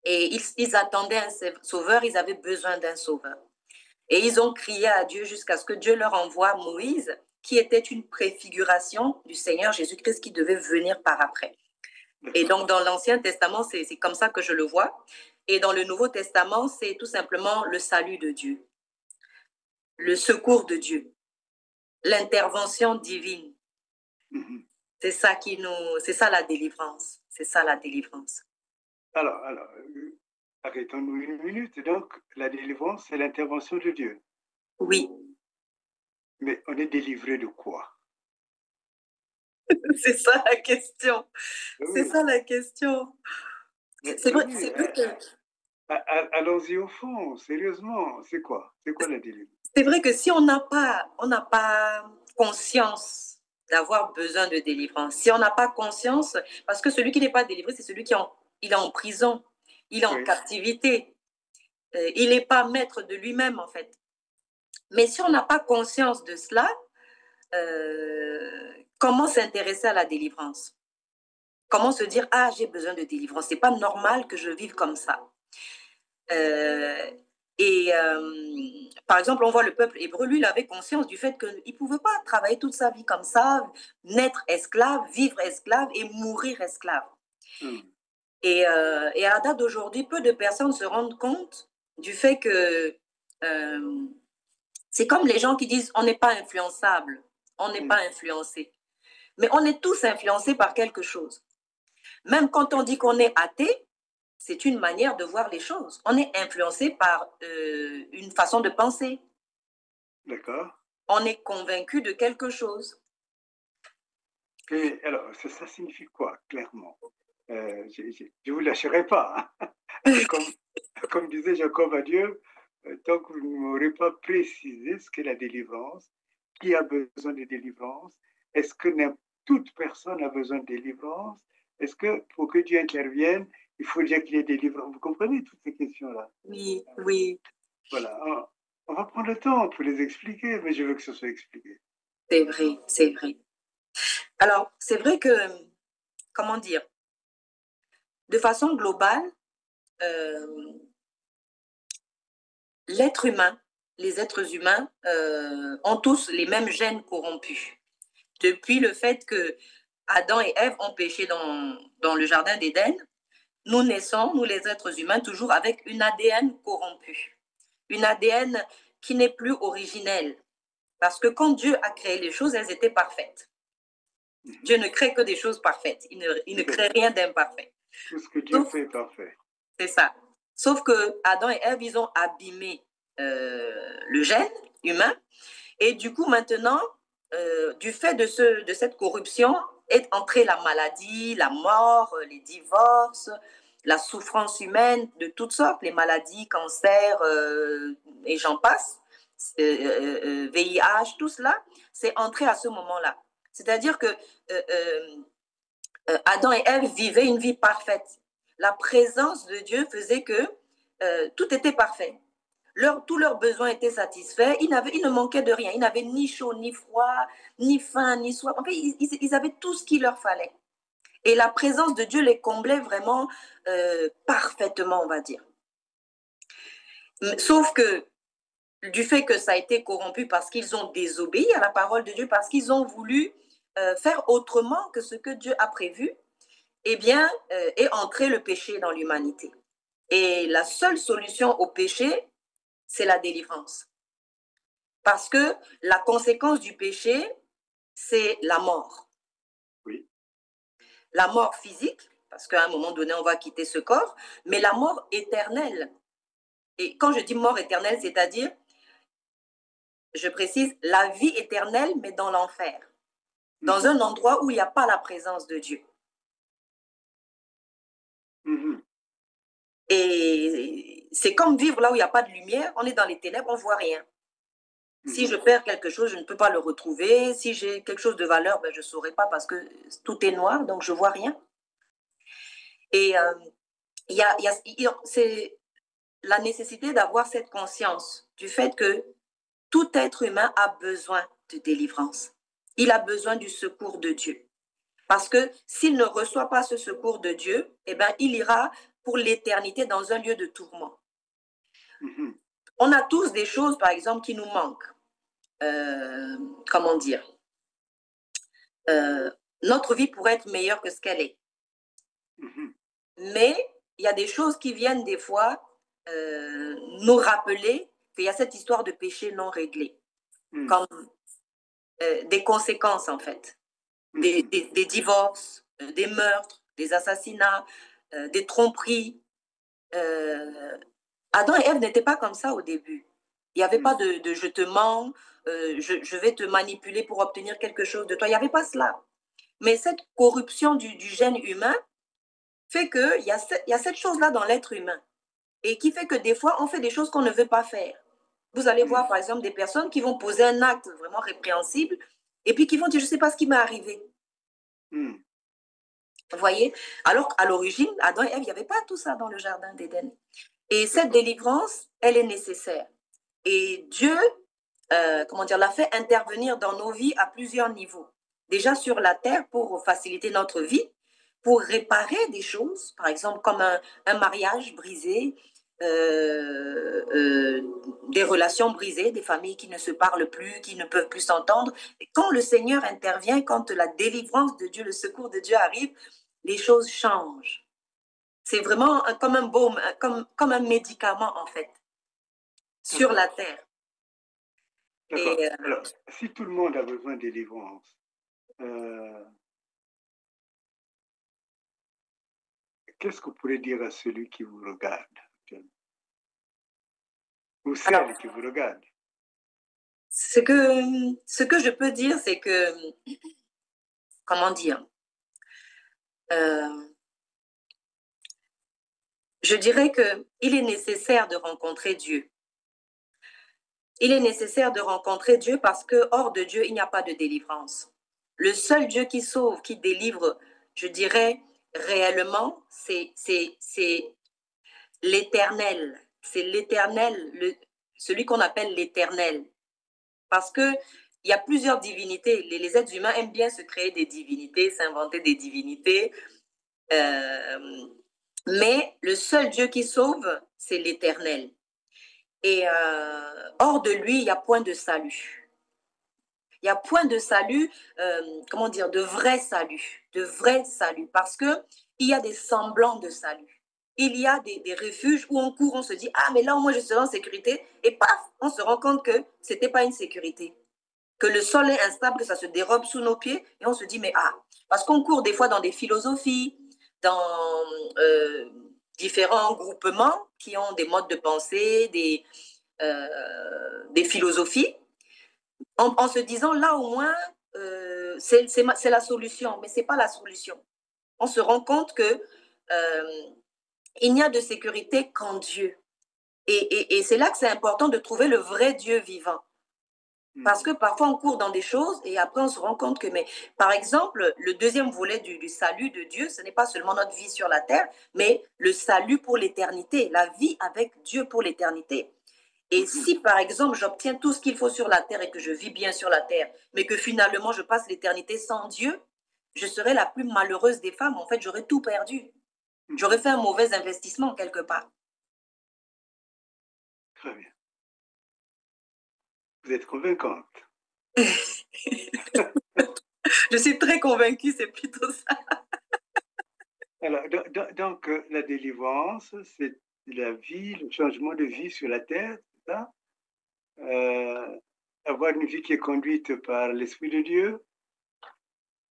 Speaker 2: Et ils attendaient un sauveur, ils avaient besoin d'un sauveur. Et ils ont crié à Dieu jusqu'à ce que Dieu leur envoie Moïse, qui était une préfiguration du Seigneur Jésus-Christ qui devait venir par après. Et
Speaker 1: D'accord.
Speaker 2: donc, dans l'Ancien Testament, c'est comme ça que je le vois. Et dans le Nouveau Testament, c'est tout simplement le salut de Dieu, le secours de Dieu, l'intervention divine.
Speaker 1: Mhm.
Speaker 2: C'est ça la délivrance. C'est ça la délivrance.
Speaker 1: Alors, arrêtons-nous une minute. Donc, la délivrance, c'est l'intervention de Dieu.
Speaker 2: Oui,
Speaker 1: Mais on est délivré de quoi?
Speaker 2: c'est ça la question. C'est
Speaker 1: Oui,
Speaker 2: ça la question. C'est vrai,
Speaker 1: oui.
Speaker 2: c'est vrai que
Speaker 1: Allons-y au fond, sérieusement. C'est quoi? C'est quoi la délivrance?
Speaker 2: c'est vrai que si on n'a pas conscience d'avoir besoin de délivrance, si on n'a pas conscience, parce que celui qui n'est pas délivré, c'est celui il est en prison, il est en
Speaker 1: Oui.
Speaker 2: captivité, il n'est pas maître de lui-même en fait. Mais si on n'a pas conscience de cela, comment s'intéresser à la délivrance? Comment se dire, ah, j'ai besoin de délivrance, c'est pas normal que je vive comme ça. Euh, par exemple, on voit le peuple hébreu, lui, il avait conscience du fait qu'il ne pouvait pas travailler toute sa vie comme ça, naître esclave, vivre esclave et mourir esclave.
Speaker 1: Hum.
Speaker 2: Et à la date d'aujourd'hui, peu de personnes se rendent compte du fait que c'est comme les gens qui disent on n'est pas influençable, on n'est pas influencé. Mais on est tous influencés par quelque chose. Même quand on dit qu'on est athée, c'est une manière de voir les choses. On est influencé par une façon de penser.
Speaker 1: D'accord.
Speaker 2: On est convaincu de quelque chose.
Speaker 1: Et alors, ça signifie quoi, clairement? Je ne vous lâcherai pas, hein. Comme, comme disait Jacob à Dieu, tant que vous ne m'aurez pas précisé ce qu'est la délivrance, qui a besoin de délivrance, est-ce que toute personne a besoin de délivrance? Est-ce que pour que Dieu intervienne, il faut déjà qu'il y ait délivrance? Vous comprenez toutes ces questions-là?
Speaker 2: Oui, oui,
Speaker 1: Voilà. On va prendre le temps pour les expliquer, mais je veux que ce soit expliqué.
Speaker 2: c'est vrai, c'est vrai. Alors, c'est vrai que, comment dire, de façon globale, euh, l'être humain, les êtres humains ont tous les mêmes gènes corrompus. Depuis le fait que Adam et Ève ont péché dans le jardin d'Éden, nous naissons, nous les êtres humains, toujours avec une ADN corrompue, une ADN qui n'est plus originelle. Parce que quand Dieu a créé les choses, elles étaient parfaites. Dieu ne crée que des choses parfaites. Il ne crée rien d'imparfait.
Speaker 1: Tout ce que Dieu
Speaker 2: Sauf,
Speaker 1: fait est parfait.
Speaker 2: c'est ça. Sauf que Adam et Ève, ils ont abîmé le gène humain. Et du coup, maintenant, du fait de cette corruption, est entrée la maladie, la mort, les divorces, la souffrance humaine de toutes sortes, les maladies, cancers et j'en passe, VIH, tout cela, c'est entré à ce moment-là. C'est-à-dire que Adam et Ève vivaient une vie parfaite. La présence de Dieu faisait que tout était parfait. Tous leurs besoins étaient satisfaits. Ils ne manquaient de rien. Ils n'avaient ni chaud, ni froid, ni faim, ni soif. En fait, ils avaient tout ce qu'il leur fallait. Et la présence de Dieu les comblait vraiment parfaitement, on va dire. Sauf que du fait que ça a été corrompu parce qu'ils ont désobéi à la parole de Dieu, parce qu'ils ont voulu faire autrement que ce que Dieu a prévu, eh bien, est entré le péché dans l'humanité. Et la seule solution au péché, c'est la délivrance. Parce que la conséquence du péché, c'est la mort.
Speaker 1: Oui.
Speaker 2: La mort physique, parce qu'à un moment donné, on va quitter ce corps, mais la mort éternelle. Et quand je dis mort éternelle, c'est-à-dire, je précise, la vie éternelle, mais dans l'enfer, dans un endroit où il n'y a pas la présence de Dieu. Et c'est comme vivre là où il n'y a pas de lumière, on est dans les ténèbres, on ne voit rien. Si je perds quelque chose, je ne peux pas le retrouver. Si j'ai quelque chose de valeur, ben, je ne saurais pas parce que tout est noir, donc je ne vois rien. Et c'est la nécessité d'avoir cette conscience du fait que tout être humain a besoin de délivrance. Il a besoin du secours de Dieu. Parce que s'il ne reçoit pas ce secours de Dieu, eh ben, il ira pour l'éternité dans un lieu de tourment. On a tous des choses, par exemple, qui nous manquent. Comment dire, notre vie pourrait être meilleure que ce qu'elle est. Mais il y a des choses qui viennent des fois nous rappeler qu'il y a cette histoire de péché non réglé, comme des conséquences en fait, des divorces, des meurtres, des assassinats, des tromperies. Adam et Ève n'étaient pas comme ça au début. Il n'y avait pas de je te mens, je vais te manipuler pour obtenir quelque chose de toi. Il n'y avait pas cela. Mais cette corruption du gène humain fait qu'il y a cette chose-là dans l'être humain et qui fait que des fois, on fait des choses qu'on ne veut pas faire. Vous allez voir, par exemple, des personnes qui vont poser un acte vraiment répréhensible et puis qui vont dire, je ne sais pas ce qui m'est arrivé. Vous voyez? Alors qu'à l'origine, Adam et Ève, il n'y avait pas tout ça dans le jardin d'Éden. Et cette délivrance, elle est nécessaire. Et Dieu, l'a fait intervenir dans nos vies à plusieurs niveaux. Déjà sur la terre pour faciliter notre vie, pour réparer des choses, par exemple comme un mariage brisé, des relations brisées, des familles qui ne se parlent plus, qui ne peuvent plus s'entendre. Et quand le Seigneur intervient, quand la délivrance de Dieu, le secours de Dieu arrive, les choses changent. C'est vraiment comme un baume, comme un médicament en fait, sur la terre.
Speaker 1: D'accord. Alors, si tout le monde a besoin de délivrance, qu'est-ce que vous pourrez dire à celui qui vous regarde ou celle qui vous regarde?
Speaker 2: Ce que je peux dire, c'est que, comment dire, je dirais qu'il est nécessaire de rencontrer Dieu. Il est nécessaire de rencontrer Dieu parce que hors de Dieu, il n'y a pas de délivrance. Le seul Dieu qui sauve, qui délivre, je dirais réellement, c'est l'Éternel. C'est l'Éternel, celui qu'on appelle l'Éternel. Parce qu'il y a plusieurs divinités. Les êtres humains aiment bien se créer des divinités, s'inventer des divinités. Mais le seul Dieu qui sauve, c'est l'Éternel. Et hors de lui, il n'y a point de salut. Il n'y a point de salut, de vrai salut, parce qu'il y a des semblants de salut. Il y a des refuges où on court, on se dit, ah, mais là, au moins, je serai en sécurité. Et paf, on se rend compte que ce n'était pas une sécurité. Que le sol est instable, que ça se dérobe sous nos pieds. Et on se dit, mais parce qu'on court des fois dans des philosophies, dans différents groupements qui ont des modes de pensée, des philosophies, en se disant, là, au moins, c'est la solution. Mais ce n'est pas la solution. On se rend compte que il n'y a de sécurité qu'en Dieu. Et c'est là que c'est important de trouver le vrai Dieu vivant. Parce que parfois, on court dans des choses et après, on se rend compte que, mais par exemple, le deuxième volet du salut de Dieu, ce n'est pas seulement notre vie sur la terre, mais le salut pour l'éternité, la vie avec Dieu pour l'éternité. Et si, par exemple, j'obtiens tout ce qu'il faut sur la terre et que je vis bien sur la terre, mais que finalement, je passe l'éternité sans Dieu, je serai la plus malheureuse des femmes. En fait, j'aurais tout perdu. J'aurais fait un mauvais investissement quelque part.
Speaker 1: Très bien. Vous êtes convaincante.
Speaker 2: Je suis très convaincue, c'est plutôt ça.
Speaker 1: Alors, donc la délivrance, c'est la vie, le changement de vie sur la terre, c'est ça? Avoir une vie qui est conduite par l'Esprit de Dieu,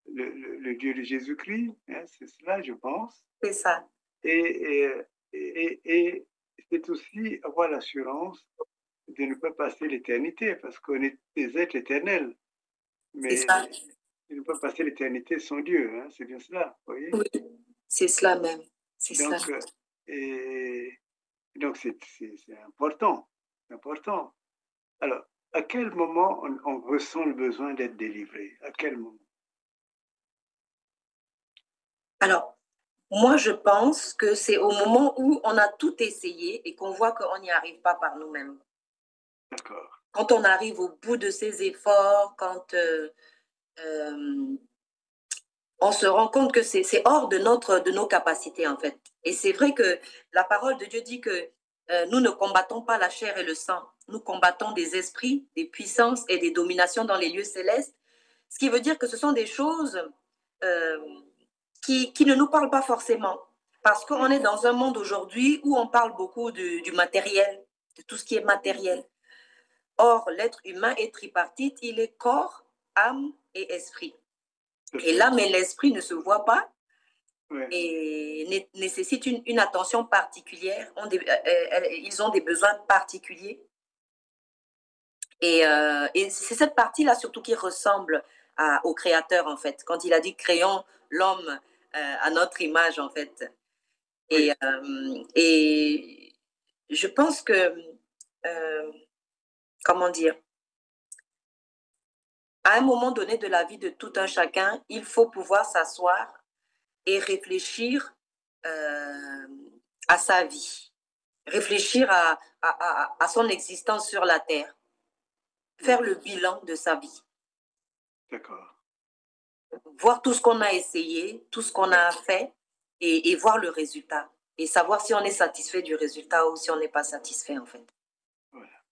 Speaker 1: le Dieu de Jésus-Christ, hein, c'est cela, je pense.
Speaker 2: C'est ça.
Speaker 1: Et c'est aussi avoir l'assurance de ne pas passer l'éternité, parce qu'on est des êtres éternels. Mais on ne peut pas passer l'éternité sans Dieu, hein, c'est bien cela, vous voyez?
Speaker 2: Oui, c'est cela même.
Speaker 1: Donc, c'est important, c'est important. Alors, à quel moment on ressent le besoin d'être délivré? À quel moment?
Speaker 2: Alors, moi, je pense que c'est au moment où on a tout essayé et qu'on voit qu'on n'y arrive pas par nous-mêmes.
Speaker 1: D'accord.
Speaker 2: Quand on arrive au bout de ses efforts, quand on se rend compte que c'est hors de nos capacités, en fait. Et c'est vrai que la parole de Dieu dit que nous ne combattons pas la chair et le sang. Nous combattons des esprits, des puissances et des dominations dans les lieux célestes. Ce qui veut dire que ce sont des choses qui ne nous parle pas forcément. Parce qu'on est dans un monde aujourd'hui où on parle beaucoup du matériel, de tout ce qui est matériel. Or, l'être humain est tripartite, il est corps, âme et esprit. Et l'âme et l'esprit ne se voient pas et nécessitent une attention particulière. Ils ont des besoins particuliers. Et c'est cette partie-là surtout qui ressemble au Créateur, en fait. Quand il a dit « créons l'homme à notre image », en fait. Et je pense que, comment dire, à un moment donné de la vie de tout un chacun, il faut pouvoir s'asseoir et réfléchir à sa vie, réfléchir à son existence sur la terre, faire le bilan de sa vie.
Speaker 1: D'accord.
Speaker 2: Voir tout ce qu'on a essayé, tout ce qu'on a fait et voir le résultat. Et savoir si on est satisfait du résultat ou si on n'est pas satisfait, en fait.
Speaker 1: Voilà.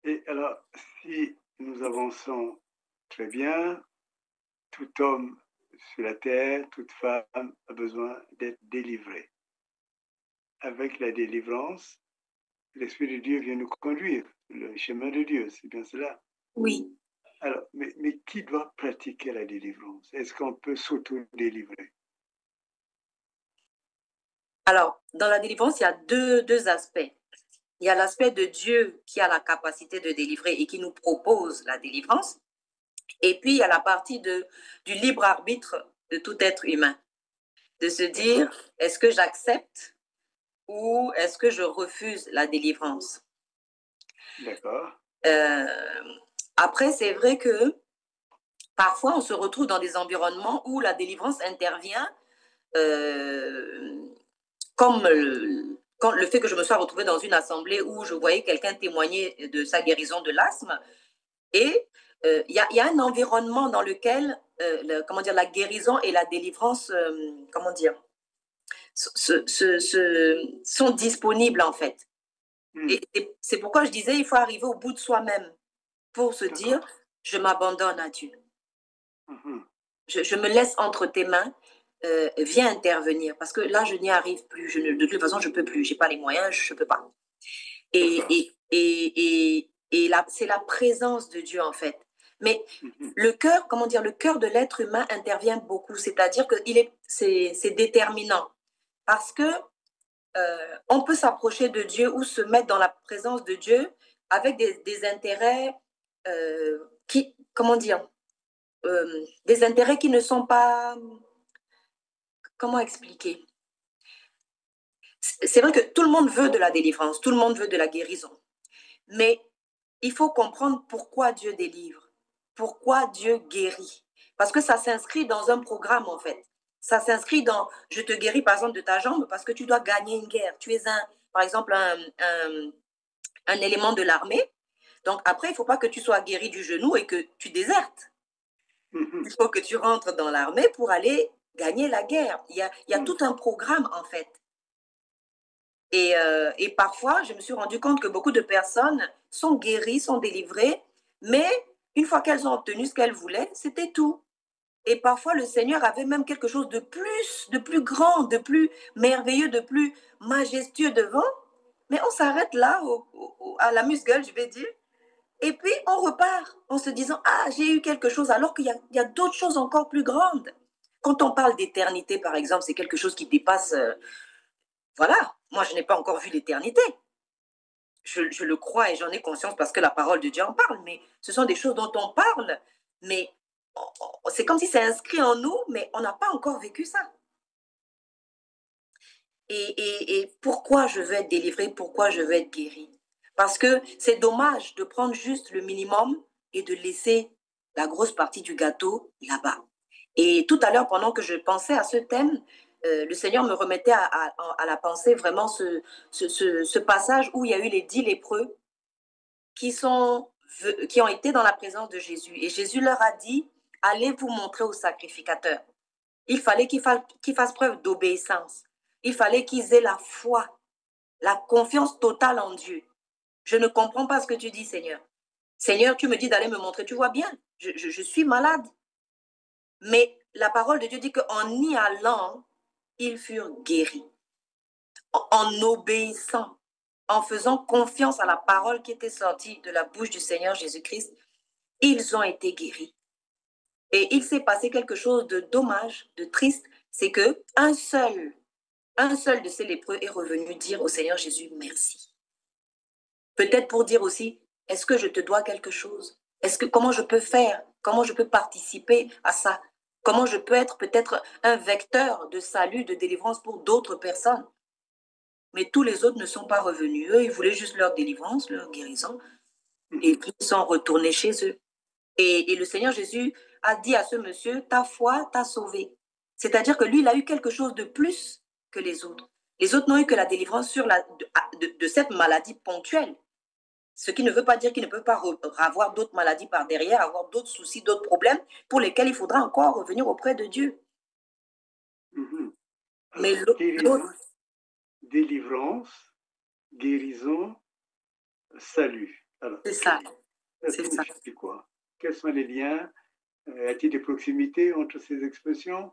Speaker 1: Et alors, si nous avançons très bien, tout homme sur la terre, toute femme a besoin d'être délivrée. Avec la délivrance, l'Esprit de Dieu vient nous conduire le chemin de Dieu, c'est bien cela?
Speaker 2: Oui.
Speaker 1: Alors, mais qui doit pratiquer la délivrance? Est-ce qu'on peut s'auto-délivrer?
Speaker 2: Alors, dans la délivrance, il y a deux aspects. Il y a l'aspect de Dieu qui a la capacité de délivrer et qui nous propose la délivrance. Et puis, il y a la partie du libre arbitre de tout être humain. De se dire, est-ce que j'accepte ou est-ce que je refuse la délivrance?
Speaker 1: D'accord.
Speaker 2: Après, c'est vrai que parfois, on se retrouve dans des environnements où la délivrance intervient comme le fait que je me sois retrouvée dans une assemblée où je voyais quelqu'un témoigner de sa guérison de l'asthme. Et il y a un environnement dans lequel la guérison et la délivrance sont disponibles, en fait. Et c'est pourquoi je disais, il faut arriver au bout de soi-même pour se dire, je m'abandonne à Dieu. Je me laisse entre tes mains, viens intervenir, parce que là, je n'y arrive plus. De toute façon, je ne peux plus. Je n'ai pas les moyens, je ne peux pas. Et là, c'est la présence de Dieu, en fait. Mais le cœur, le cœur de l'être humain intervient beaucoup, c'est-à-dire que c'est déterminant. Parce que on peut s'approcher de Dieu ou se mettre dans la présence de Dieu avec des intérêts des intérêts qui ne sont pas... Comment expliquer? C'est vrai que tout le monde veut de la délivrance, tout le monde veut de la guérison. Mais il faut comprendre pourquoi Dieu délivre, pourquoi Dieu guérit. Parce que ça s'inscrit dans un programme, en fait. Ça s'inscrit dans, je te guéris par exemple de ta jambe parce que tu dois gagner une guerre. Tu es par exemple un élément de l'armée. Donc après, il ne faut pas que tu sois guéri du genou et que tu désertes. Il faut que tu rentres dans l'armée pour aller gagner la guerre. Il y a tout un programme, en fait. Et parfois, je me suis rendu compte que beaucoup de personnes sont guéries, sont délivrées, mais une fois qu'elles ont obtenu ce qu'elles voulaient, c'était tout. Et parfois, le Seigneur avait même quelque chose de plus grand, de plus merveilleux, de plus majestueux devant. Mais on s'arrête là, à la musgueule, je vais dire. Et puis, on repart en se disant, ah, j'ai eu quelque chose, alors qu'il y a d'autres choses encore plus grandes. Quand on parle d'éternité, par exemple, c'est quelque chose qui dépasse... voilà, moi, je n'ai pas encore vu l'éternité. Je le crois et j'en ai conscience parce que la parole de Dieu en parle, mais ce sont des choses dont on parle, mais c'est comme si c'est inscrit en nous, mais on n'a pas encore vécu ça. Et pourquoi je veux être délivré, pourquoi je veux être guéri? Parce que c'est dommage de prendre juste le minimum et de laisser la grosse partie du gâteau là-bas. Et tout à l'heure, pendant que je pensais à ce thème, le Seigneur me remettait à la pensée vraiment ce passage où il y a eu les 10 lépreux qui ont été dans la présence de Jésus. Et Jésus leur a dit, allez vous montrer au sacrificateur. Il fallait qu'ils fassent preuve d'obéissance. Il fallait qu'ils aient la foi, la confiance totale en Dieu. Je ne comprends pas ce que tu dis, Seigneur. Seigneur, tu me dis d'aller me montrer. Tu vois bien, je suis malade. Mais la parole de Dieu dit qu'en y allant, ils furent guéris. En obéissant, en faisant confiance à la parole qui était sortie de la bouche du Seigneur Jésus-Christ, ils ont été guéris. Et il s'est passé quelque chose de dommage, de triste, c'est que un seul de ces lépreux est revenu dire au Seigneur Jésus merci. Peut-être pour dire aussi, est-ce que je te dois quelque chose? Comment je peux faire? Comment je peux participer à ça? Comment je peux être peut-être un vecteur de salut, de délivrance pour d'autres personnes? Mais tous les autres ne sont pas revenus. Eux, ils voulaient juste leur délivrance, leur guérison, et puis ils sont retournés chez eux. Et le Seigneur Jésus a dit à ce monsieur, ta foi t'a sauvé. C'est-à-dire que lui, il a eu quelque chose de plus que les autres. Les autres n'ont eu que la délivrance de cette maladie ponctuelle. Ce qui ne veut pas dire qu'il ne peut pas avoir d'autres maladies par derrière, avoir d'autres soucis, d'autres problèmes pour lesquels il faudra encore revenir auprès de Dieu.
Speaker 1: Mais l'autre... Délivrance, guérison, salut.
Speaker 2: C'est ça.
Speaker 1: C'est ça. Quoi? Quels sont les liens? Y-t-il des proximités entre ces expressions?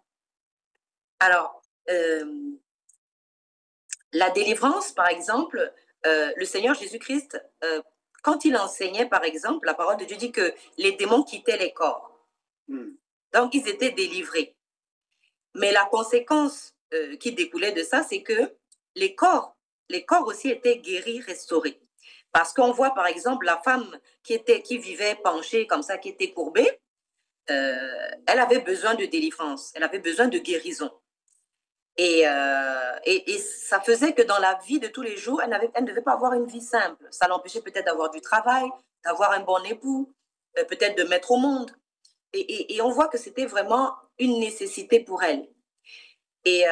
Speaker 2: Alors, la délivrance, par exemple, le Seigneur Jésus-Christ, quand il enseignait, par exemple, la parole de Dieu dit que les démons quittaient les corps. Donc, ils étaient délivrés. Mais la conséquence qui découlait de ça, c'est que les corps aussi étaient guéris, restaurés. Parce qu'on voit, par exemple, la femme qui vivait penchée comme ça, qui était courbée, elle avait besoin de délivrance, elle avait besoin de guérison. Et ça faisait que dans la vie de tous les jours, elle ne devait pas avoir une vie simple. Ça l'empêchait peut-être d'avoir du travail, d'avoir un bon époux, peut-être de mettre au monde. Et on voit que c'était vraiment une nécessité pour elle. Et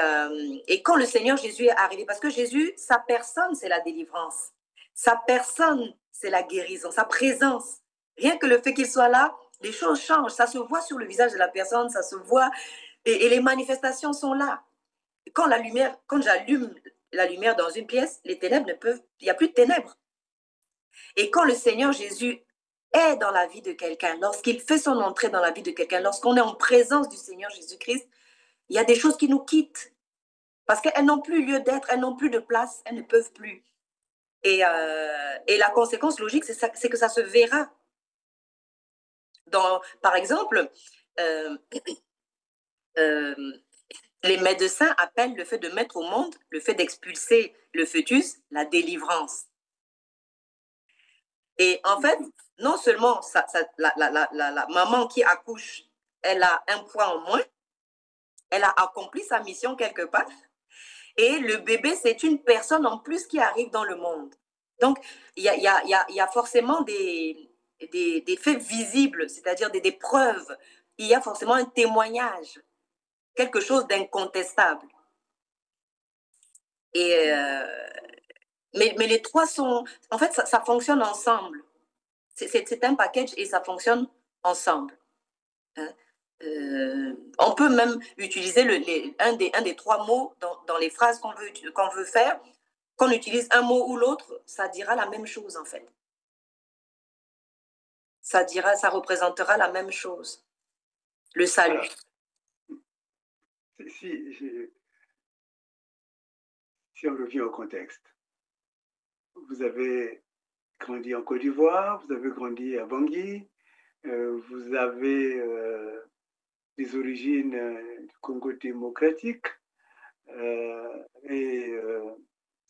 Speaker 2: quand le Seigneur Jésus est arrivé, parce que Jésus, sa personne, c'est la délivrance. Sa personne, c'est la guérison, sa présence. Rien que le fait qu'il soit là, les choses changent. Ça se voit sur le visage de la personne, ça se voit. Et les manifestations sont là. Quand j'allume la lumière dans une pièce, les ténèbres il n'y a plus de ténèbres. Et quand le Seigneur Jésus est dans la vie de quelqu'un, lorsqu'il fait son entrée dans la vie de quelqu'un, lorsqu'on est en présence du Seigneur Jésus-Christ, il y a des choses qui nous quittent parce qu'elles n'ont plus lieu d'être, elles n'ont plus de place, elles ne peuvent plus. Et la conséquence logique, c'est que ça se verra. Par exemple, les médecins appellent le fait de mettre au monde, le fait d'expulser le fœtus, la délivrance. Et en fait, non seulement la maman qui accouche, elle a un poids en moins, elle a accompli sa mission quelque part, et le bébé, c'est une personne en plus qui arrive dans le monde. Donc, il y a forcément des faits visibles, c'est-à-dire des preuves. Il y a forcément un témoignage, quelque chose d'incontestable. Mais les trois sont... En fait, ça fonctionne ensemble. C'est un package et ça fonctionne ensemble. On peut même utiliser un des trois mots dans les phrases qu'on veut faire. Qu'on utilise un mot ou l'autre, ça dira la même chose en fait. Ça représentera la même chose. Le salut.
Speaker 1: Alors, si on revient au contexte, vous avez grandi en Côte d'Ivoire, vous avez grandi à Bangui, vous avez des origines du Congo démocratique,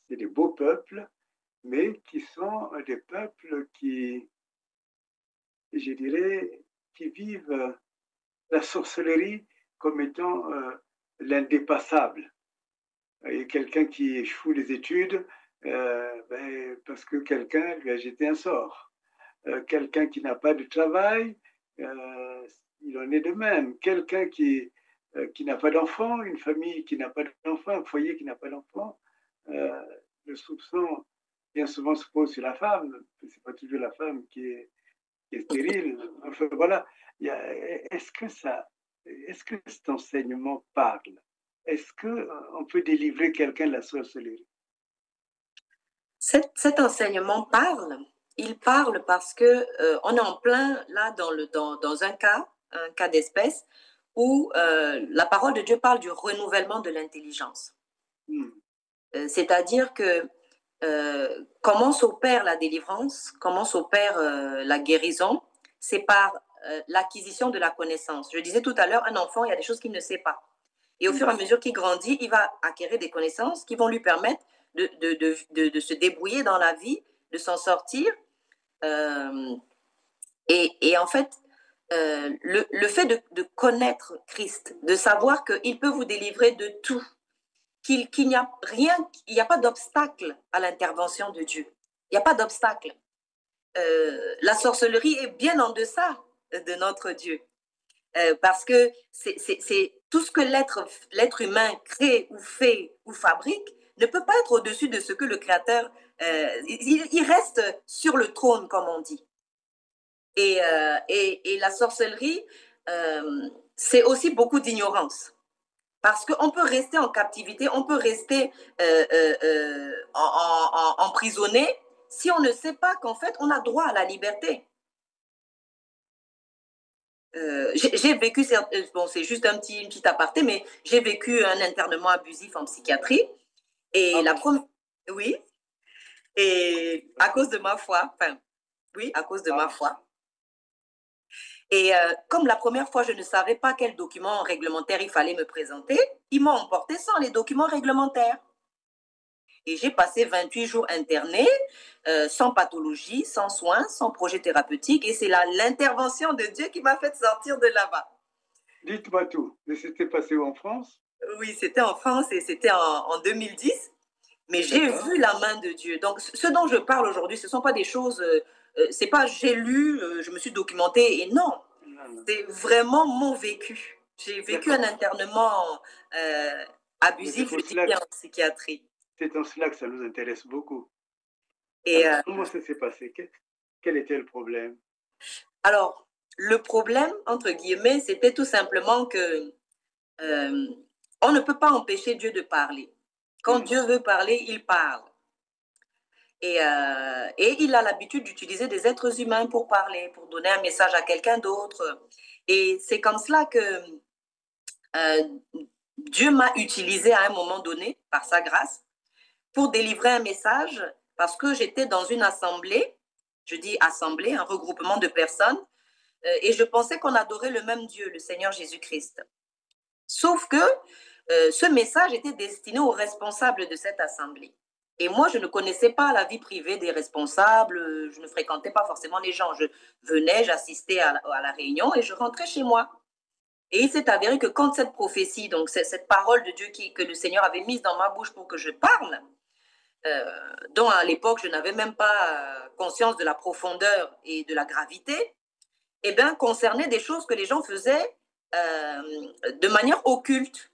Speaker 1: c'est des beaux peuples, mais qui sont des peuples qui, je dirais, qui vivent la sorcellerie comme étant l'indépassable. Et quelqu'un qui échoue les études parce que quelqu'un lui a jeté un sort. Quelqu'un qui n'a pas de travail, il en est de même. Quelqu'un qui n'a pas d'enfant, une famille qui n'a pas d'enfant, un foyer qui n'a pas d'enfant, le soupçon bien souvent se pose sur la femme. C'est pas toujours la femme qui est stérile. Enfin voilà. Est-ce que cet enseignement parle? Est-ce qu'on peut délivrer quelqu'un de la sorcellerie?
Speaker 2: Cet enseignement parle. Il parle parce que on est en plein là dans un cas d'espèce où la parole de Dieu parle du renouvellement de l'intelligence. C'est-à-dire que comment s'opère la délivrance, comment s'opère la guérison, c'est par l'acquisition de la connaissance. Je disais tout à l'heure, un enfant, il y a des choses qu'il ne sait pas. Et au fur et à mesure qu'il grandit, il va acquérir des connaissances qui vont lui permettre de se débrouiller dans la vie, de s'en sortir. Et en fait, le fait de connaître Christ, de savoir qu'il peut vous délivrer de tout, qu'il n'y a rien, il n'y a pas d'obstacle à l'intervention de Dieu. Il n'y a pas d'obstacle. La sorcellerie est bien en deçà de notre Dieu. Parce que c'est tout ce que l'être humain crée ou fait ou fabrique ne peut pas être au-dessus de ce que le Créateur... il reste sur le trône, comme on dit. Et la sorcellerie, c'est aussi beaucoup d'ignorance. Parce qu'on peut rester en captivité, on peut rester emprisonné si on ne sait pas qu'en fait, on a droit à la liberté. J'ai vécu, bon, c'est juste une petite aparté, mais j'ai vécu un internement abusif en psychiatrie. Et oui, et à cause de ma foi, enfin, oui, à cause de ma foi. Et comme la première fois, je ne savais pas quel document réglementaire il fallait me présenter, ils m'ont emporté sans les documents réglementaires. Et j'ai passé 28 jours internés, sans pathologie, sans soins, sans projet thérapeutique. Et c'est l'intervention de Dieu qui m'a fait sortir de là-bas.
Speaker 1: Dites-moi tout. Mais c'était passé où, en France?
Speaker 2: Oui, c'était en France et c'était en 2010. Mais j'ai vu la main de Dieu. Donc, ce dont je parle aujourd'hui, ce ne sont pas des choses... c'est pas j'ai lu, je me suis documentée et non. C'est vraiment mon vécu. J'ai vécu un internement abusif, je dirais, en psychiatrie.
Speaker 1: C'est en cela que ça nous intéresse beaucoup. Et alors, comment ça s'est passé? Quel était le problème?
Speaker 2: Alors, le problème, entre guillemets, c'était tout simplement que on ne peut pas empêcher Dieu de parler. Quand Dieu veut parler, il parle. Et il a l'habitude d'utiliser des êtres humains pour parler, pour donner un message à quelqu'un d'autre. Et c'est comme cela que Dieu m'a utilisé à un moment donné, par sa grâce, pour délivrer un message, parce que j'étais dans une assemblée, je dis assemblée, un regroupement de personnes, et je pensais qu'on adorait le même Dieu, le Seigneur Jésus-Christ. Sauf que ce message était destiné aux responsables de cette assemblée. Et moi, je ne connaissais pas la vie privée des responsables, je ne fréquentais pas forcément les gens. Je venais, j'assistais à la réunion et je rentrais chez moi. Et il s'est avéré que quand cette prophétie, donc cette parole de Dieu que le Seigneur avait mise dans ma bouche pour que je parle, dont à l'époque je n'avais même pas conscience de la profondeur et de la gravité, eh bien, concernait des choses que les gens faisaient de manière occulte,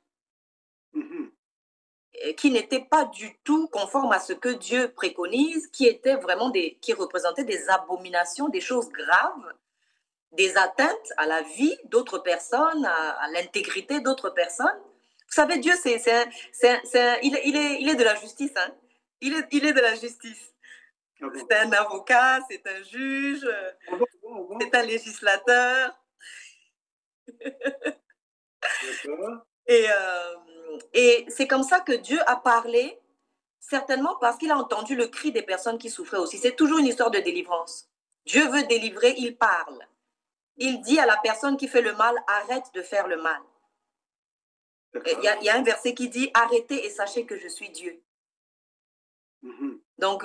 Speaker 2: qui n'étaient pas du tout conformes à ce que Dieu préconise, qui étaient vraiment qui représentaient des abominations, des choses graves, des atteintes à la vie d'autres personnes, à l'intégrité d'autres personnes. Vous savez, Dieu, il est de la justice. Hein? Il est de la justice. C'est un avocat, c'est un juge, c'est un législateur. Et c'est comme ça que Dieu a parlé, certainement parce qu'il a entendu le cri des personnes qui souffraient aussi. C'est toujours une histoire de délivrance. Dieu veut délivrer, il parle. Il dit à la personne qui fait le mal, arrête de faire le mal. Il y a un verset qui dit, arrêtez et sachez que je suis Dieu. Donc,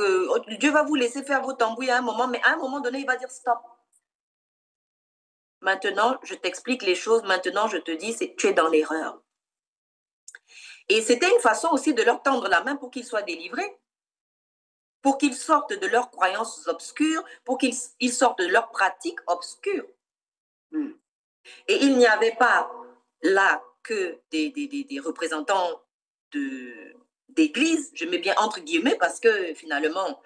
Speaker 2: Dieu va vous laisser faire vos tambouilles à un moment, mais à un moment donné, il va dire stop. Maintenant, je t'explique les choses. Maintenant, je te dis, tu es dans l'erreur. Et c'était une façon aussi de leur tendre la main pour qu'ils soient délivrés, pour qu'ils sortent de leurs croyances obscures, pour qu'ils sortent de leurs pratiques obscures. Et il n'y avait pas là que des représentants d'église, je mets bien entre guillemets parce que finalement,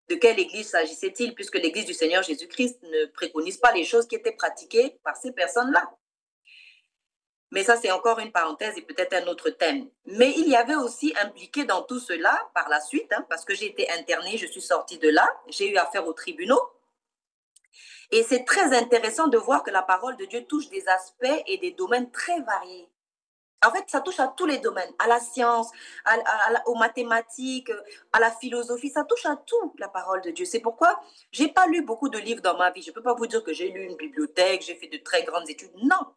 Speaker 2: de quelle église s'agissait-il puisque l'église du Seigneur Jésus-Christ ne préconise pas les choses qui étaient pratiquées par ces personnes-là. Mais ça, c'est encore une parenthèse et peut-être un autre thème. Mais il y avait aussi impliqué dans tout cela, par la suite, parce que j'ai été internée, je suis sortie de là, j'ai eu affaire aux tribunaux. Et c'est très intéressant de voir que la parole de Dieu touche des aspects et des domaines très variés. En fait, ça touche à tous les domaines, à la science, aux mathématiques, à la philosophie, ça touche à tout, la parole de Dieu. C'est pourquoi j'ai pas lu beaucoup de livres dans ma vie. Je peux pas vous dire que j'ai lu une bibliothèque, j'ai fait de très grandes études. Non.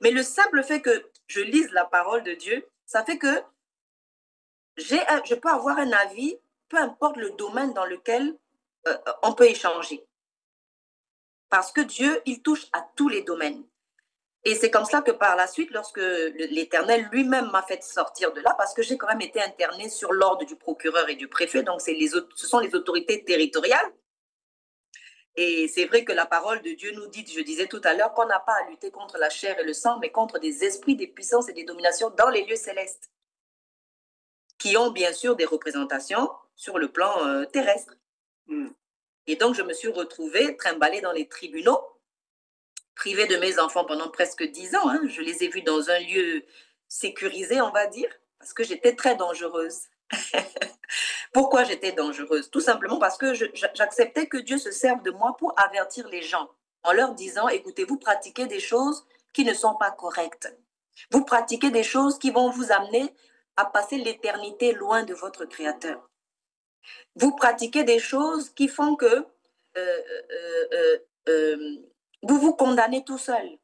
Speaker 2: Mais le simple fait que je lise la parole de Dieu, ça fait que je peux avoir un avis, peu importe le domaine dans lequel on peut échanger. Parce que Dieu, il touche à tous les domaines. Et c'est comme ça que par la suite, lorsque l'Éternel lui-même m'a fait sortir de là, parce que j'ai quand même été internée sur l'ordre du procureur et du préfet, donc ce sont les autorités territoriales. Et c'est vrai que la parole de Dieu nous dit, je disais tout à l'heure, qu'on n'a pas à lutter contre la chair et le sang, mais contre des esprits, des puissances et des dominations dans les lieux célestes, qui ont bien sûr des représentations sur le plan terrestre. Et donc, je me suis retrouvée trimballée dans les tribunaux, privée de mes enfants pendant presque 10 ans. Hein. Je les ai vus dans un lieu sécurisé, on va dire, parce que j'étais très dangereuse. Pourquoi j'étais dangereuse? Tout simplement parce que j'acceptais que Dieu se serve de moi pour avertir les gens, en leur disant, écoutez, vous pratiquez des choses qui ne sont pas correctes. Vous pratiquez des choses qui vont vous amener à passer l'éternité loin de votre Créateur. Vous pratiquez des choses qui font que vous vous condamnez tout seul.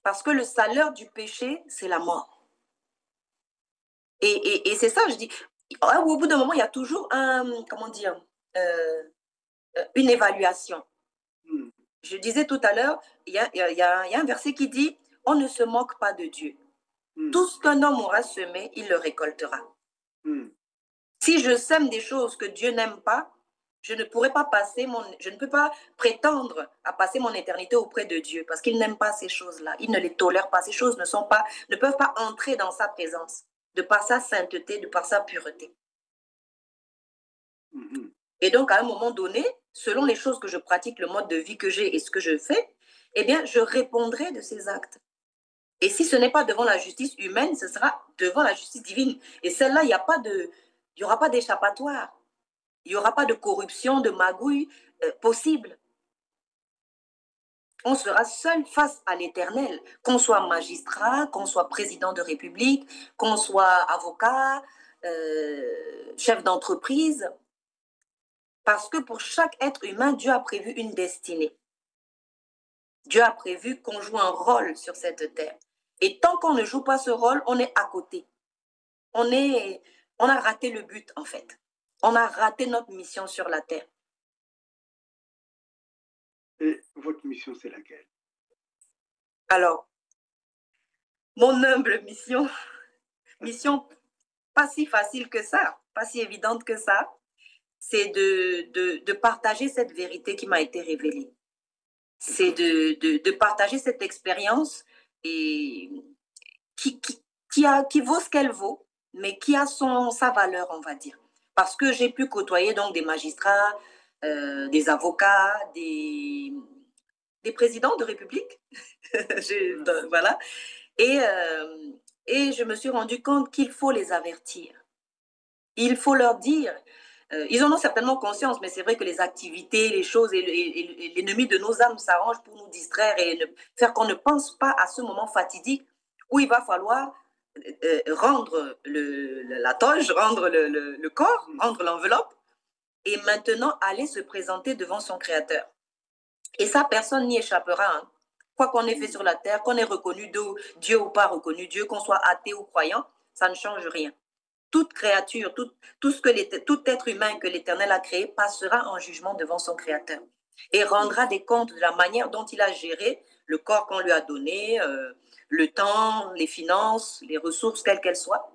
Speaker 2: Parce que le salaire du péché, c'est la mort. Et c'est ça, je dis. Au bout d'un moment, il y a toujours une évaluation. Je disais tout à l'heure, il y a un verset qui dit, on ne se moque pas de Dieu. Tout ce qu'un homme aura semé, il le récoltera. Si je sème des choses que Dieu n'aime pas, je ne peux pas prétendre à passer mon éternité auprès de Dieu parce qu'il n'aime pas ces choses-là. Il ne les tolère pas. Ces choses ne peuvent pas entrer dans sa présence, de par sa sainteté, de par sa pureté. Et donc, à un moment donné, selon les choses que je pratique, le mode de vie que j'ai et ce que je fais, eh bien, je répondrai de ces actes. Et si ce n'est pas devant la justice humaine, ce sera devant la justice divine. Et celle-là, il n'y aura pas d'échappatoire. Il n'y aura pas de corruption, de magouille possible. On sera seul face à l'Éternel, qu'on soit magistrat, qu'on soit président de République, qu'on soit avocat, chef d'entreprise. Parce que pour chaque être humain, Dieu a prévu une destinée. Dieu a prévu qu'on joue un rôle sur cette terre. Et tant qu'on ne joue pas ce rôle, on est à côté. On a raté le but, en fait. On a raté notre mission sur la terre.
Speaker 1: Et votre mission, c'est laquelle?
Speaker 2: Alors, mon humble mission pas si facile que ça, pas si évidente que ça, c'est de partager cette vérité qui m'a été révélée. C'est de partager cette expérience et qui vaut ce qu'elle vaut, mais qui a sa valeur, on va dire. Parce que j'ai pu côtoyer donc des magistrats, des avocats, des présidents de République. Voilà. Et je me suis rendu compte qu'il faut les avertir. Il faut leur dire. Ils en ont certainement conscience, mais c'est vrai que les activités, les choses et l'ennemi de nos âmes s'arrangent pour nous distraire et faire qu'on ne pense pas à ce moment fatidique où il va falloir rendre la toge, rendre le corps, rendre l'enveloppe et maintenant aller se présenter devant son Créateur. Et ça, personne n'y échappera. Hein. Quoi qu'on ait fait sur la terre, qu'on ait reconnu Dieu ou pas reconnu Dieu, qu'on soit athée ou croyant, ça ne change rien. Toute créature, tout être humain que l'Éternel a créé passera en jugement devant son Créateur et rendra des comptes de la manière dont il a géré le corps qu'on lui a donné, le temps, les finances, les ressources, quelles qu'elles soient.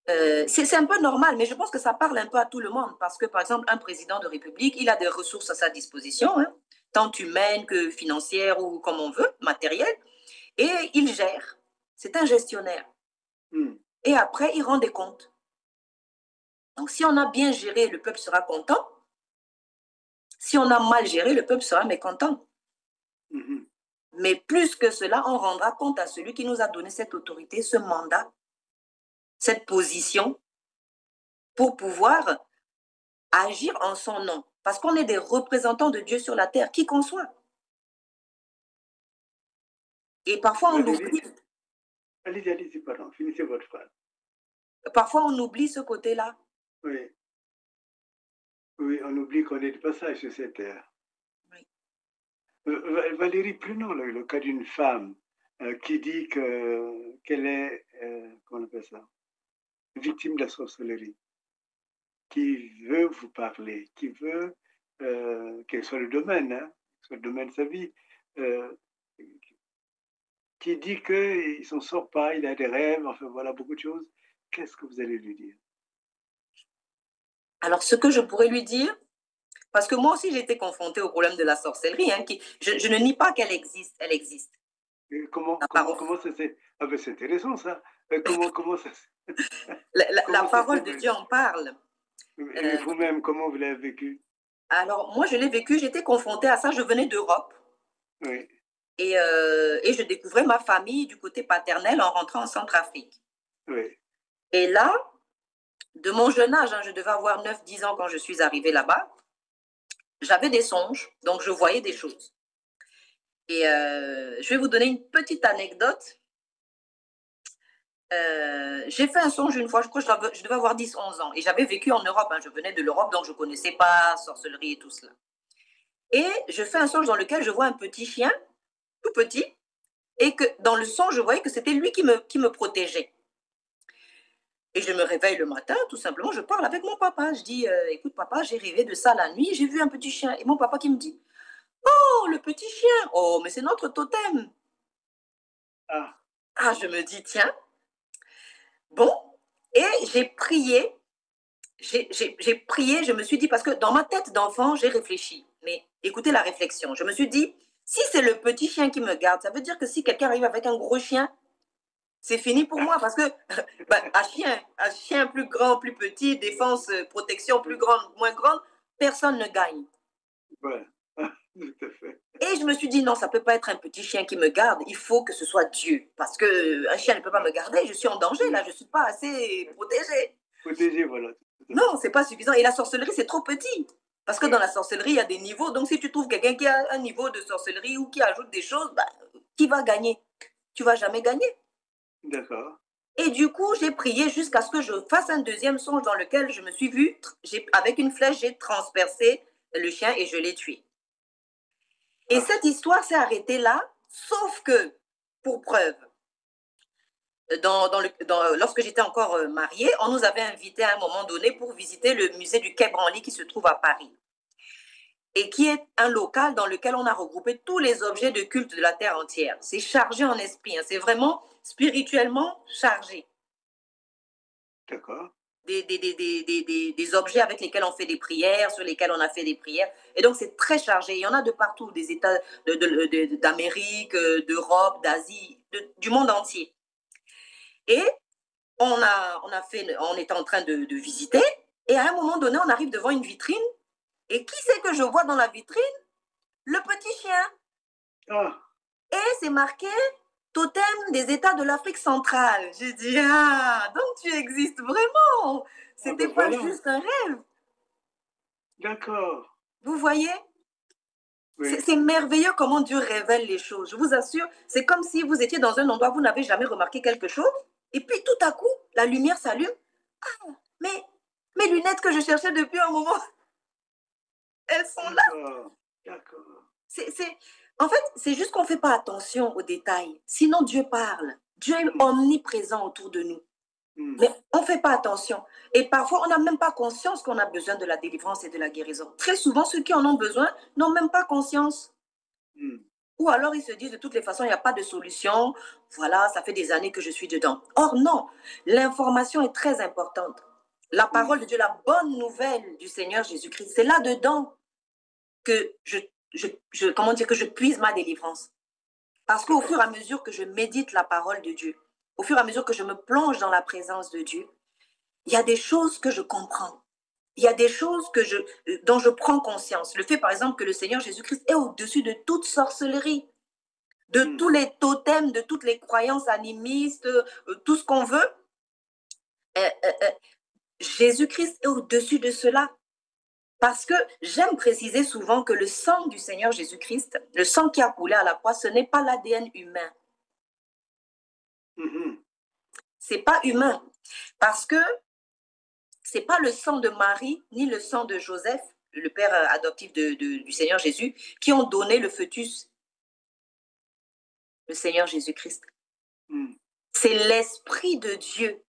Speaker 2: C'est un peu normal, mais je pense que ça parle un peu à tout le monde parce que, par exemple, un président de République, il a des ressources à sa disposition, hein, tant humaines que financières ou comme on veut, matérielles, et il gère. C'est un gestionnaire. Et après, il rend des comptes. Donc, si on a bien géré, le peuple sera content. Si on a mal géré, le peuple sera mécontent. Mais plus que cela, on rendra compte à celui qui nous a donné cette autorité, ce mandat, cette position, pour pouvoir agir en son nom. Parce qu'on est des représentants de Dieu sur la terre, qui qu'on soit. Et parfois, on oublie.
Speaker 1: Allez-y, pardon, finissez votre phrase.
Speaker 2: Parfois, on oublie ce côté-là.
Speaker 1: Oui. Oui, on oublie qu'on est de passage sur cette terre.
Speaker 2: Oui.
Speaker 1: Valérie, prenons le cas d'une femme qui dit qu'elle est, comment on appelle ça, victime de la sorcellerie, qui veut vous parler, qui veut, quel soit le domaine, hein, soit le domaine de sa vie, qui dit qu'il ne s'en sort pas, il a des rêves, enfin voilà, beaucoup de choses. Qu'est-ce que vous allez lui dire?
Speaker 2: Alors, ce que je pourrais lui dire, parce que moi aussi, j'ai été confrontée au problème de la sorcellerie. Hein, je ne nie pas qu'elle existe, elle existe.
Speaker 1: Comment ça s'est... Ah ben c'est intéressant ça. Comment ça
Speaker 2: La parole de Dieu en parle.
Speaker 1: Et vous-même, comment vous l'avez vécu?
Speaker 2: Alors, moi, je l'ai vécu, j'étais confrontée à ça, je venais d'Europe.
Speaker 1: Oui.
Speaker 2: Et je découvrais ma famille du côté paternel en rentrant en Centrafrique.
Speaker 1: Oui.
Speaker 2: Et là, de mon jeune âge, hein, je devais avoir 9-10 ans quand je suis arrivée là-bas, j'avais des songes, donc je voyais des choses. Et je vais vous donner une petite anecdote. J'ai fait un songe une fois, je crois que je devais avoir 10-11 ans. Et j'avais vécu en Europe, hein, je venais de l'Europe, donc je ne connaissais pas sorcellerie et tout cela. Et je fais un songe dans lequel je vois un petit chien, tout petit, et que dans le songe, je voyais que c'était lui qui me protégeait. Et je me réveille le matin, tout simplement, je parle avec mon papa. Je dis, écoute papa, j'ai rêvé de ça la nuit, j'ai vu un petit chien. Et mon papa qui me dit, oh, le petit chien, oh, mais c'est notre totem. Ah, je me dis, tiens, bon, et j'ai prié, je me suis dit, parce que dans ma tête d'enfant, j'ai réfléchi. Mais écoutez la réflexion, je me suis dit, si c'est le petit chien qui me garde, ça veut dire que si quelqu'un arrive avec un gros chien, c'est fini pour moi parce que un chien plus grand, plus petit, défense, protection plus grande, moins grande, personne ne gagne.
Speaker 1: Ouais, tout à fait.
Speaker 2: Et je me suis dit, non, ça ne peut pas être un petit chien qui me garde, il faut que ce soit Dieu. Parce qu'un chien ne peut pas me garder, je suis en danger, là, je ne suis pas assez protégée.
Speaker 1: Protégée, voilà.
Speaker 2: Non, ce n'est pas suffisant. Et la sorcellerie, c'est trop petit. Parce que dans la sorcellerie, il y a des niveaux. Donc, si tu trouves quelqu'un qui a un niveau de sorcellerie ou qui ajoute des choses, bah, qui va gagner? Tu ne vas jamais gagner.
Speaker 1: D'accord.
Speaker 2: Et du coup, j'ai prié jusqu'à ce que je fasse un deuxième songe dans lequel je me suis vue, avec une flèche, j'ai transpercé le chien et je l'ai tué. Et cette histoire s'est arrêtée là, sauf que, pour preuve, lorsque j'étais encore mariée, on nous avait invités à un moment donné pour visiter le musée du Quai Branly qui se trouve à Paris et qui est un local dans lequel on a regroupé tous les objets de culte de la terre entière. C'est chargé en esprit, hein, c'est vraiment spirituellement chargé.
Speaker 1: D'accord.
Speaker 2: Des objets avec lesquels on fait des prières, sur lesquels on a fait des prières. Et donc, c'est très chargé. Il y en a de partout, des États d'Amérique, d'Europe, d'Asie, du monde entier. Et on est en train de visiter. Et à un moment donné, on arrive devant une vitrine. Et qui c'est que je vois dans la vitrine? Le petit chien. Et c'est marqué totem des États de l'Afrique centrale. J'ai dit, ah, donc tu existes vraiment. C'était pas juste un rêve.
Speaker 1: D'accord.
Speaker 2: Vous voyez? Oui. C'est merveilleux comment Dieu révèle les choses. Je vous assure, c'est comme si vous étiez dans un endroit, vous n'avez jamais remarqué quelque chose, et puis tout à coup, la lumière s'allume. Ah, mais mes lunettes que je cherchais depuis un moment, elles sont là.
Speaker 1: D'accord.
Speaker 2: En fait, c'est juste qu'on ne fait pas attention aux détails. Sinon, Dieu parle. Dieu est omniprésent autour de nous. Mais on ne fait pas attention. Et parfois, on n'a même pas conscience qu'on a besoin de la délivrance et de la guérison. Très souvent, ceux qui en ont besoin n'ont même pas conscience. Ou alors, ils se disent, de toutes les façons, il n'y a pas de solution. Voilà, ça fait des années que je suis dedans. Or, non, l'information est très importante. La parole de Dieu, la bonne nouvelle du Seigneur Jésus-Christ, c'est là-dedans que que je puise ma délivrance. Parce qu'au fur et à mesure que je médite la parole de Dieu, au fur et à mesure que je me plonge dans la présence de Dieu, il y a des choses que je comprends. Il y a des choses dont je prends conscience. Le fait, par exemple, que le Seigneur Jésus-Christ est au-dessus de toute sorcellerie, de tous les totems, de toutes les croyances animistes, tout ce qu'on veut. Jésus-Christ est au-dessus de cela. Parce que j'aime préciser souvent que le sang du Seigneur Jésus-Christ, le sang qui a coulé à la croix, ce n'est pas l'ADN humain. C'est pas humain. Parce que c'est pas le sang de Marie ni le sang de Joseph, le père adoptif du Seigneur Jésus, qui ont donné le fœtus, le Seigneur Jésus-Christ. C'est l'Esprit de Dieu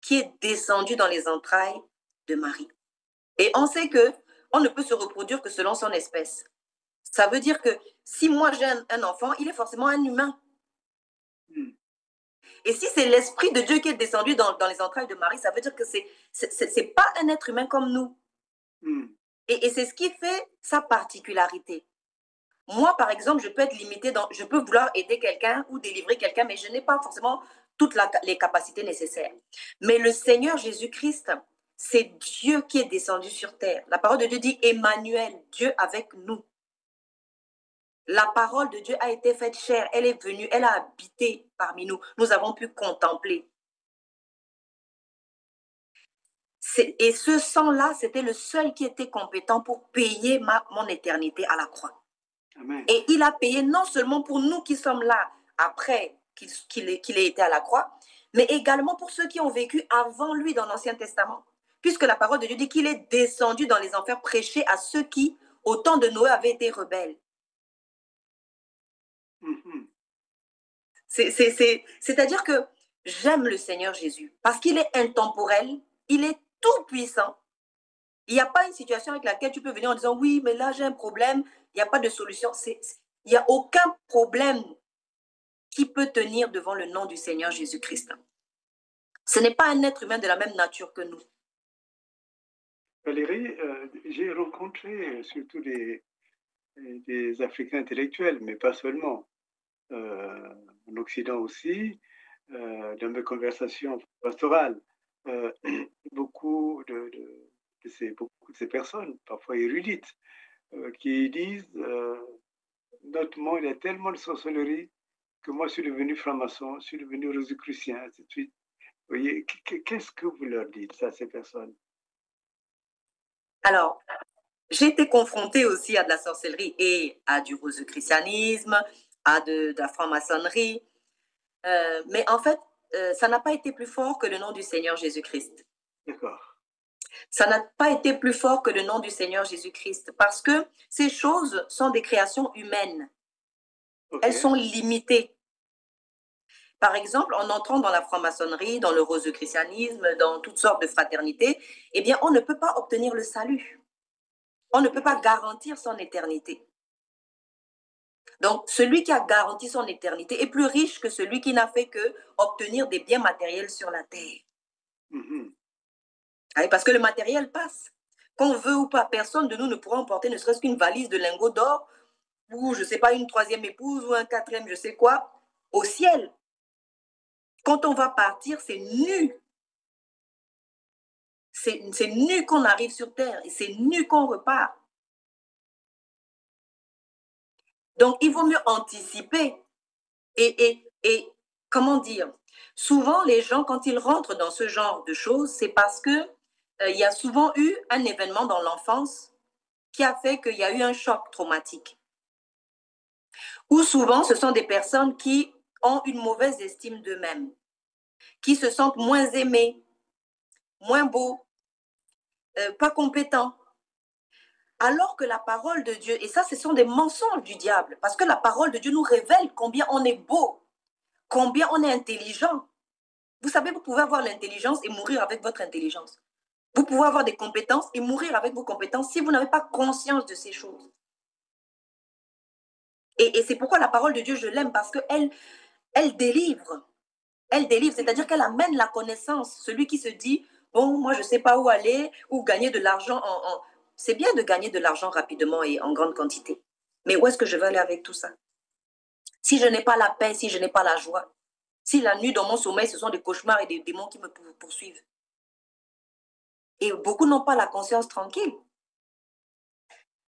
Speaker 2: qui est descendu dans les entrailles de Marie. Et on sait que on ne peut se reproduire que selon son espèce. Ça veut dire que si moi j'ai un enfant, il est forcément un humain. Et si c'est l'Esprit de Dieu qui est descendu dans les entrailles de Marie, ça veut dire que c'est pas un être humain comme nous. Et c'est ce qui fait sa particularité. Moi, par exemple, je peux être limitée je peux vouloir aider quelqu'un ou délivrer quelqu'un, mais je n'ai pas forcément toutes les capacités nécessaires. Mais le Seigneur Jésus-Christ, c'est Dieu qui est descendu sur terre. La parole de Dieu dit Emmanuel, Dieu avec nous. La parole de Dieu a été faite chair, elle est venue, elle a habité parmi nous. Nous avons pu contempler. Et ce sang-là, c'était le seul qui était compétent pour payer mon éternité à la croix.
Speaker 1: Amen.
Speaker 2: Et il a payé non seulement pour nous qui sommes là après qu'il ait été à la croix, mais également pour ceux qui ont vécu avant lui dans l'Ancien Testament. Puisque la parole de Dieu dit qu'il est descendu dans les enfers prêcher à ceux qui, au temps de Noé, avaient été rebelles. C'est-à-dire que j'aime le Seigneur Jésus parce qu'il est intemporel, il est tout puissant. Il n'y a pas une situation avec laquelle tu peux venir en disant oui, mais là j'ai un problème, il n'y a pas de solution. Il n'y a aucun problème qui peut tenir devant le nom du Seigneur Jésus-Christ. Ce n'est pas un être humain de la même nature que nous.
Speaker 1: Valérie, j'ai rencontré surtout des Africains intellectuels, mais pas seulement. En Occident aussi, dans mes conversations pastorales, beaucoup de ces personnes, parfois érudites, qui disent notre monde, il y a tellement de sorcellerie que moi je suis devenu franc-maçon, je suis devenu rosicrucien, ainsi de suite. Vous voyez, qu'est-ce que vous leur dites, ça, ces personnes?
Speaker 2: Alors, j'ai été confrontée aussi à de la sorcellerie et à du rosicrucianisme, à de la franc-maçonnerie. Mais en fait, ça n'a pas été plus fort que le nom du Seigneur Jésus-Christ.
Speaker 1: D'accord.
Speaker 2: Ça n'a pas été plus fort que le nom du Seigneur Jésus-Christ parce que ces choses sont des créations humaines. Okay. Elles sont limitées. Par exemple, en entrant dans la franc-maçonnerie, dans le rosicrucianisme, dans toutes sortes de fraternités, eh bien, on ne peut pas obtenir le salut. On ne peut pas garantir son éternité. Donc, celui qui a garanti son éternité est plus riche que celui qui n'a fait que obtenir des biens matériels sur la terre. Parce que le matériel passe. Qu'on veut ou pas, personne de nous ne pourra emporter ne serait-ce qu'une valise de lingots d'or ou, je ne sais pas, une troisième épouse ou un quatrième, je sais quoi, au ciel. Quand on va partir, c'est nu. C'est nu qu'on arrive sur terre et c'est nu qu'on repart. Donc, il vaut mieux anticiper. Et comment dire, souvent, les gens, quand ils rentrent dans ce genre de choses, c'est parce que il y a souvent eu un événement dans l'enfance qui a fait qu'il y a eu un choc traumatique. Ou souvent, ce sont des personnes qui ont une mauvaise estime d'eux-mêmes, qui se sentent moins aimés, moins beaux, pas compétents. Alors que la parole de Dieu, et ça, ce sont des mensonges du diable, parce que la parole de Dieu nous révèle combien on est beau, combien on est intelligent. Vous savez, vous pouvez avoir l'intelligence et mourir avec votre intelligence. Vous pouvez avoir des compétences et mourir avec vos compétences si vous n'avez pas conscience de ces choses. Et c'est pourquoi la parole de Dieu, je l'aime, parce qu'elle délivre. Elle délivre, c'est-à-dire qu'elle amène la connaissance. Celui qui se dit, bon, moi, je ne sais pas où aller, ou gagner de l'argent. C'est bien de gagner de l'argent rapidement et en grande quantité. Mais où est-ce que je vais aller avec tout ça? Si je n'ai pas la paix, si je n'ai pas la joie, si la nuit, dans mon sommeil, ce sont des cauchemars et des démons qui me poursuivent. Et beaucoup n'ont pas la conscience tranquille.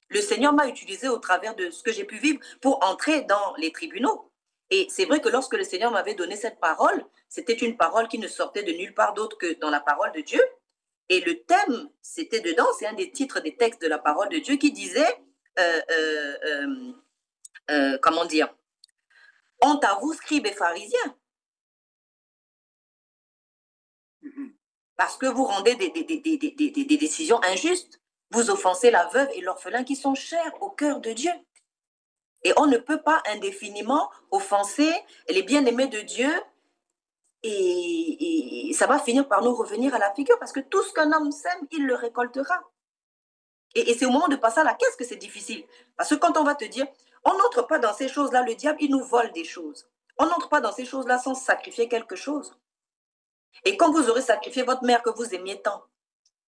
Speaker 2: Le Seigneur m'a utilisé au travers de ce que j'ai pu vivre pour entrer dans les tribunaux. Et c'est vrai que lorsque le Seigneur m'avait donné cette parole, c'était une parole qui ne sortait de nulle part d'autre que dans la parole de Dieu. Et le thème, c'était dedans, c'est un des titres des textes de la parole de Dieu qui disait, comment dire, honte à vous, scribes et pharisiens. Parce que vous rendez des décisions injustes. Vous offensez la veuve et l'orphelin qui sont chers au cœur de Dieu. Et on ne peut pas indéfiniment offenser les bien-aimés de Dieu et ça va finir par nous revenir à la figure parce que tout ce qu'un homme sème, il le récoltera. Et c'est au moment de passer à la caisse que c'est difficile. Parce que quand on va te dire, on n'entre pas dans ces choses-là, le diable, il nous vole des choses. On n'entre pas dans ces choses-là sans sacrifier quelque chose. Et quand vous aurez sacrifié votre mère que vous aimiez tant,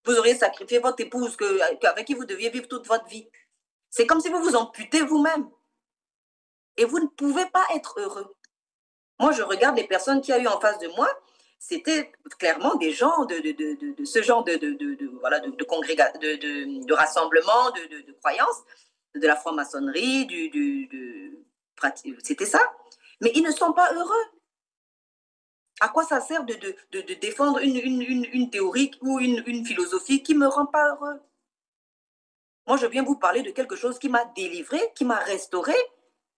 Speaker 2: vous aurez sacrifié votre épouse avec qui vous deviez vivre toute votre vie, c'est comme si vous vous amputez vous-même. Et vous ne pouvez pas être heureux. Moi, je regarde les personnes qu'il y a eu en face de moi, c'était clairement des gens de ce genre de rassemblement, de croyances, de la franc-maçonnerie, c'était ça. Mais ils ne sont pas heureux. À quoi ça sert de défendre une théorie ou une philosophie qui ne me rend pas heureux? Moi, je viens vous parler de quelque chose qui m'a délivré, qui m'a restauré.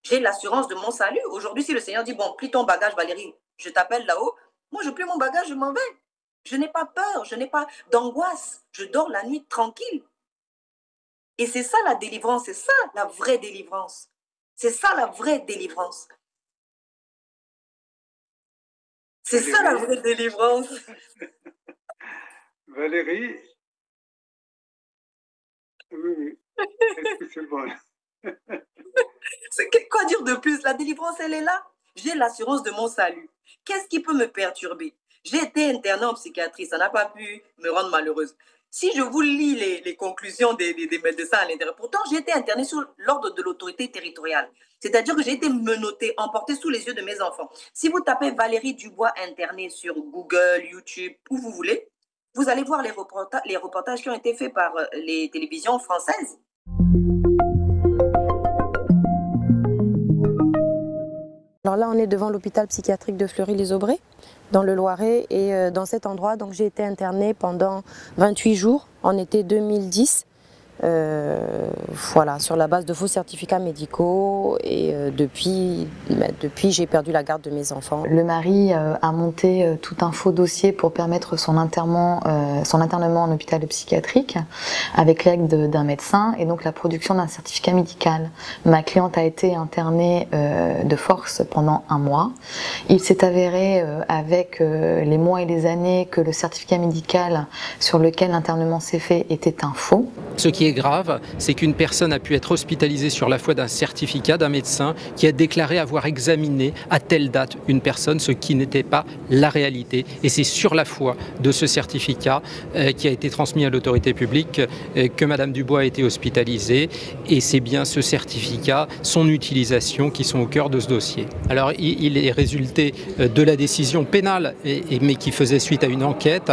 Speaker 2: J'ai l'assurance de mon salut. Aujourd'hui, si le Seigneur dit, bon, plie ton bagage, Valérie, je t'appelle là-haut, moi, je plie mon bagage, je m'en vais. Je n'ai pas peur, je n'ai pas d'angoisse. Je dors la nuit tranquille. Et c'est ça la délivrance, c'est ça la vraie délivrance. C'est ça la vraie délivrance. C'est ça la vraie délivrance.
Speaker 1: Valérie, oui, c'est bon.
Speaker 2: Quoi dire de plus? La délivrance, elle est là. J'ai l'assurance de mon salut. Qu'est-ce qui peut me perturber? J'ai été internée en psychiatrie, ça n'a pas pu me rendre malheureuse. Si je vous lis les conclusions des médecins à l'intérieur, pourtant j'ai été internée sous l'ordre de l'autorité territoriale. C'est-à-dire que j'ai été menottée, emportée sous les yeux de mes enfants. Si vous tapez Valérie Dubois internée sur Google, YouTube, où vous voulez, vous allez voir les reportages qui ont été faits par les télévisions françaises.
Speaker 3: Alors là, on est devant l'hôpital psychiatrique de Fleury-les-Aubrais, dans le Loiret. Et dans cet endroit, donc, j'ai été internée pendant 28 jours, en été 2010. Voilà, sur la base de faux certificats médicaux. Et depuis j'ai perdu la garde de mes enfants.
Speaker 4: Le mari a monté tout un faux dossier pour permettre son internement en hôpital psychiatrique avec l'aide d'un médecin et donc la production d'un certificat médical. Ma cliente a été internée de force pendant 1 mois. Il s'est avéré avec les mois et les années que le certificat médical sur lequel l'internement s'est fait était un faux.
Speaker 5: Ce qui est grave, c'est qu'une personne a pu être hospitalisée sur la foi d'un certificat d'un médecin qui a déclaré avoir examiné à telle date une personne, ce qui n'était pas la réalité. Et c'est sur la foi de ce certificat qui a été transmis à l'autorité publique que Madame Dubois a été hospitalisée. Et c'est bien ce certificat, son utilisation qui sont au cœur de ce dossier. Alors il est résulté de la décision pénale, mais qui faisait suite à une enquête,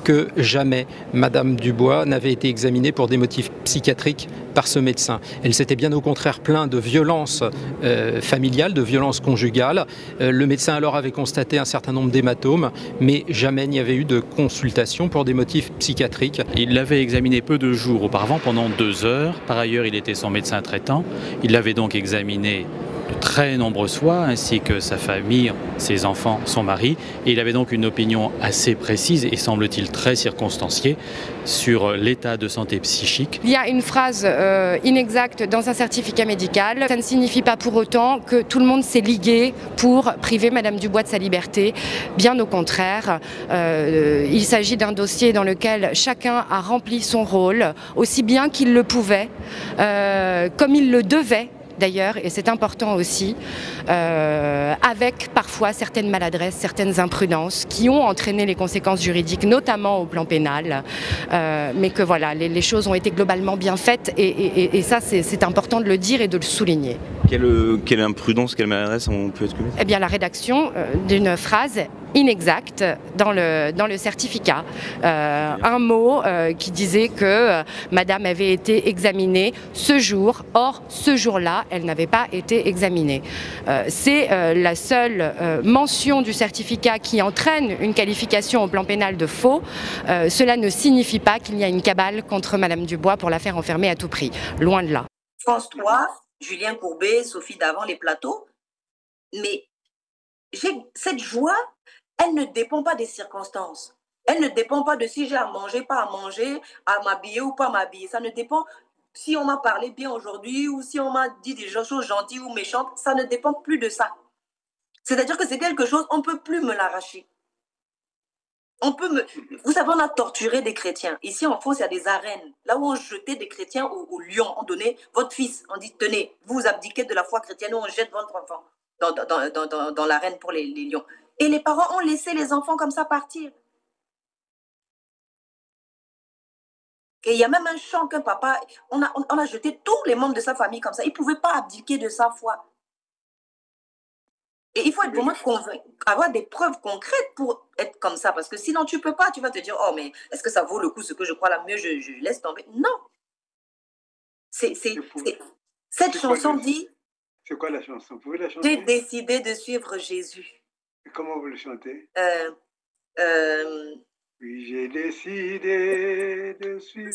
Speaker 5: que jamais Madame Dubois n'avait été examinée pour des motifs psychiatriques par ce médecin. Elle s'était bien au contraire plainte de violences familiales, de violences conjugales. Le médecin alors avait constaté un certain nombre d'hématomes, mais jamais il n'y avait eu de consultation pour des motifs psychiatriques.
Speaker 6: Il l'avait examiné peu de jours auparavant, pendant 2 heures. Par ailleurs, il était son médecin traitant. Il l'avait donc examiné de très nombreuses fois, ainsi que sa famille, ses enfants, son mari. Et il avait donc une opinion assez précise et semble-t-il très circonstanciée sur l'état de santé psychique.
Speaker 7: Il y a une phrase inexacte dans un certificat médical. Ça ne signifie pas pour autant que tout le monde s'est ligué pour priver Madame Dubois de sa liberté. Bien au contraire, il s'agit d'un dossier dans lequel chacun a rempli son rôle aussi bien qu'il le pouvait, comme il le devait. D'ailleurs, et c'est important aussi, avec parfois certaines maladresses, certaines imprudences qui ont entraîné les conséquences juridiques, notamment au plan pénal, mais que voilà, les choses ont été globalement bien faites et ça c'est important de le dire et de le souligner.
Speaker 8: Quelle imprudence, quelle maladresse on peut être commise?
Speaker 7: Eh bien la rédaction d'une phrase inexact dans le certificat. Un mot qui disait que madame avait été examinée ce jour. Or, ce jour-là, elle n'avait pas été examinée. C'est la seule mention du certificat qui entraîne une qualification au plan pénal de faux. Cela ne signifie pas qu'il y a une cabale contre madame Dubois pour la faire enfermer à tout prix. Loin de là.
Speaker 2: France 3, Julien Courbet, Sophie Davant, les plateaux. Mais cette joie, elle ne dépend pas des circonstances. Elle ne dépend pas de si j'ai à manger, pas à manger, à m'habiller ou pas m'habiller. Ça ne dépend si on m'a parlé bien aujourd'hui ou si on m'a dit des choses gentilles ou méchantes. Ça ne dépend plus de ça. C'est-à-dire que c'est quelque chose, on ne peut plus me l'arracher. Vous savez, on a torturé des chrétiens. Ici, en France, il y a des arènes. Là où on jetait des chrétiens au lion. On donnait votre fils. On dit, tenez, vous abdiquez de la foi chrétienne ou on jette votre enfant dans l'arène pour les lions. Et les parents ont laissé les enfants comme ça partir. Et il y a même un chant qu'un papa, on a jeté tous les membres de sa famille comme ça. Il ne pouvait pas abdiquer de sa foi. Et il faut être vraiment avoir des preuves concrètes pour être comme ça. Parce que sinon, tu ne peux pas. Tu vas te dire, oh, mais est-ce que ça vaut le coup ce que je crois là? Mieux, je laisse tomber. Non. Cette chanson dit...
Speaker 1: C'est quoi la chanson? Vous pouvez la chanter?
Speaker 2: J'ai décidé de suivre Jésus.
Speaker 1: Et comment vous le chantez?
Speaker 2: Oui,
Speaker 1: j'ai décidé de suivre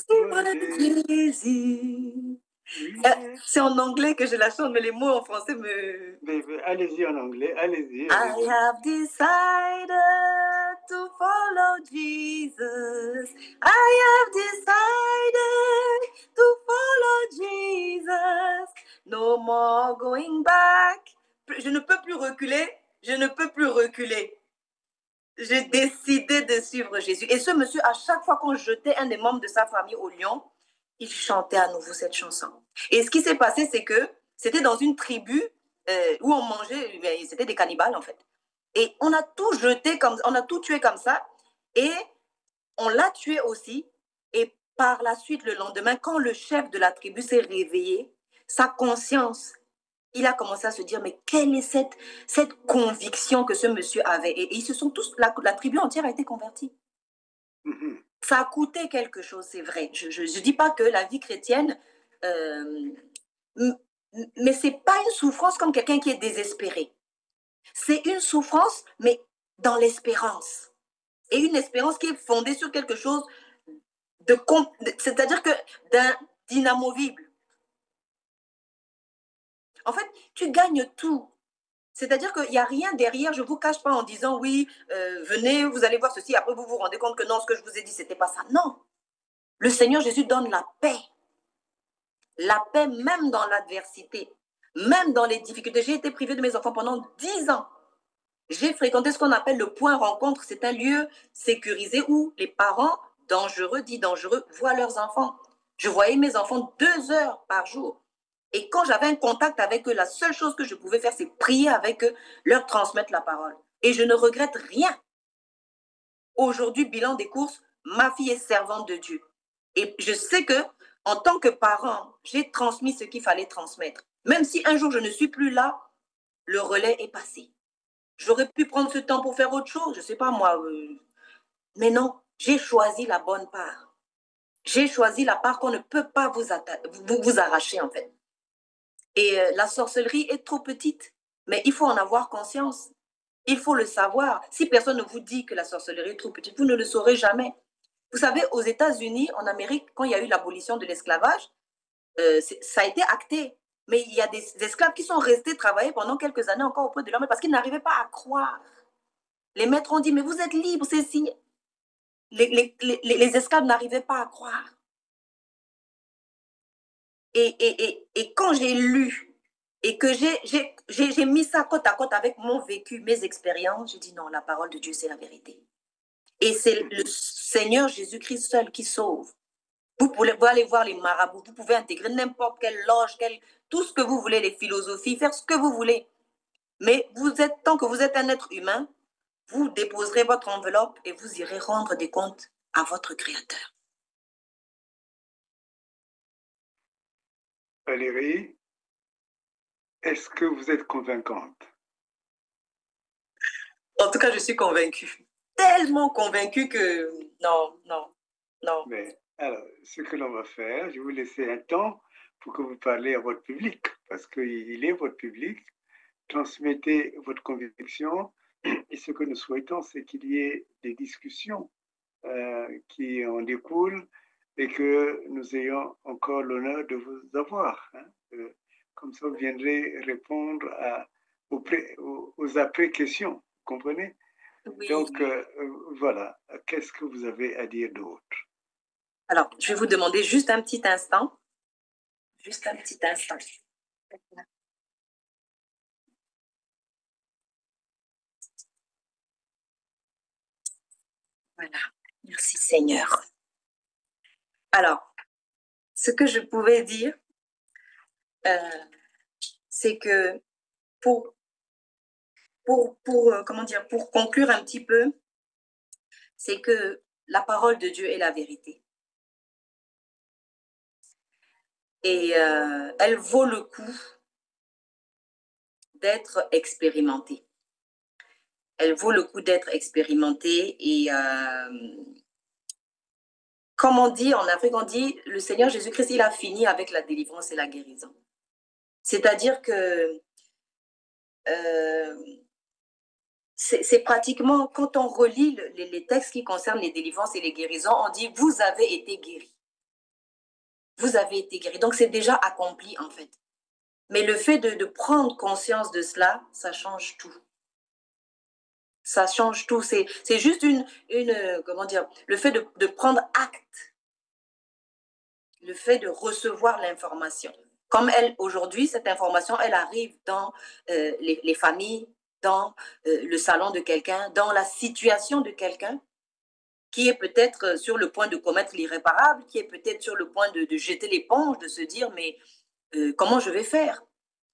Speaker 2: Jésus. C'est en anglais que je la chante, mais les mots en français me...
Speaker 1: Mais allez-y en anglais, allez-y.
Speaker 2: I have decided to follow Jesus. I have decided to follow Jesus. No more going back. Je ne peux plus reculer. Je ne peux plus reculer. J'ai décidé de suivre Jésus. Et ce monsieur, à chaque fois qu'on jetait un des membres de sa famille au lion, il chantait à nouveau cette chanson. Et ce qui s'est passé, c'est que c'était dans une tribu où on mangeait, c'était des cannibales en fait. Et on a tout jeté, on a tout tué comme ça. Et on l'a tué aussi. Et par la suite, le lendemain, quand le chef de la tribu s'est réveillé, sa conscience, il a commencé à se dire, mais quelle est cette conviction que ce monsieur avait? Et ils se sont tous, la tribu entière a été convertie. Ça a coûté quelque chose, c'est vrai. Je ne dis pas que la vie chrétienne, mais ce n'est pas une souffrance comme quelqu'un qui est désespéré. C'est une souffrance, mais dans l'espérance. Et une espérance qui est fondée sur quelque chose c'est-à-dire que d'inamovible. En fait, tu gagnes tout. C'est-à-dire qu'il n'y a rien derrière, je ne vous cache pas en disant, oui, venez, vous allez voir ceci, après vous vous rendez compte que non, ce que je vous ai dit, ce n'était pas ça. Non. Le Seigneur Jésus donne la paix. La paix même dans l'adversité, même dans les difficultés. J'ai été privée de mes enfants pendant 10 ans. J'ai fréquenté ce qu'on appelle le point rencontre. C'est un lieu sécurisé où les parents dangereux, dits dangereux, voient leurs enfants. Je voyais mes enfants 2 heures par jour. Et quand j'avais un contact avec eux, la seule chose que je pouvais faire, c'est prier avec eux, leur transmettre la parole. Et je ne regrette rien. Aujourd'hui, bilan des courses, ma fille est servante de Dieu. Et je sais que, en tant que parent, j'ai transmis ce qu'il fallait transmettre. Même si un jour je ne suis plus là, le relais est passé. J'aurais pu prendre ce temps pour faire autre chose, je ne sais pas moi. Mais non, j'ai choisi la bonne part. J'ai choisi la part qu'on ne peut pas vous arracher en fait. Et la sorcellerie est trop petite, mais il faut en avoir conscience. Il faut le savoir. Si personne ne vous dit que la sorcellerie est trop petite, vous ne le saurez jamais. Vous savez, aux États-Unis, en Amérique, quand il y a eu l'abolition de l'esclavage, ça a été acté. Mais il y a des esclaves qui sont restés travailler pendant quelques années encore auprès de l'homme parce qu'ils n'arrivaient pas à croire. Les maîtres ont dit, mais vous êtes libres, c'est signé. Les esclaves n'arrivaient pas à croire. Et quand j'ai lu et que j'ai mis ça côte à côte avec mon vécu, mes expériences, j'ai dit non, la parole de Dieu, c'est la vérité. Et c'est le Seigneur Jésus-Christ seul qui sauve. Vous pouvez aller voir les marabouts, vous pouvez intégrer n'importe quelle loge, tout ce que vous voulez, les philosophies, faire ce que vous voulez. Mais tant que vous êtes un être humain, vous déposerez votre enveloppe et vous irez rendre des comptes à votre Créateur.
Speaker 1: Valérie, est-ce que vous êtes convaincante?
Speaker 2: En tout cas, je suis convaincue. Tellement convaincue que non, non, non.
Speaker 1: Mais alors, ce que l'on va faire, je vais vous laisser un temps pour que vous parlez à votre public, parce qu'il est votre public. Transmettez votre conviction. Et ce que nous souhaitons, c'est qu'il y ait des discussions qui en découlent et que nous ayons encore l'honneur de vous avoir. Comme ça, vous viendrez répondre aux après-questions, vous comprenez?
Speaker 2: Oui.
Speaker 1: Donc, voilà, qu'est-ce que vous avez à dire d'autre?
Speaker 2: Alors, je vais vous demander juste un petit instant. Juste un petit instant. Voilà. Merci Seigneur. Alors, ce que je pouvais dire, c'est que pour conclure un petit peu, c'est que la parole de Dieu est la vérité. Et elle vaut le coup d'être expérimentée. Elle vaut le coup d'être expérimentée. Et comme on dit en Afrique, on dit le Seigneur Jésus-Christ, il a fini avec la délivrance et la guérison. C'est-à-dire que c'est pratiquement, quand on relit les textes qui concernent les délivrances et les guérisons, on dit « vous avez été guéris ». Vous avez été guéris. Donc, c'est déjà accompli, en fait. Mais le fait de prendre conscience de cela, ça change tout. Ça change tout. C'est juste comment dire, le fait de prendre acte. Le fait de recevoir l'information. Comme elle, aujourd'hui, cette information, elle arrive dans les familles, dans le salon de quelqu'un, dans la situation de quelqu'un qui est peut-être sur le point de commettre l'irréparable, qui est peut-être sur le point de jeter l'éponge, de se dire, mais comment je vais faire?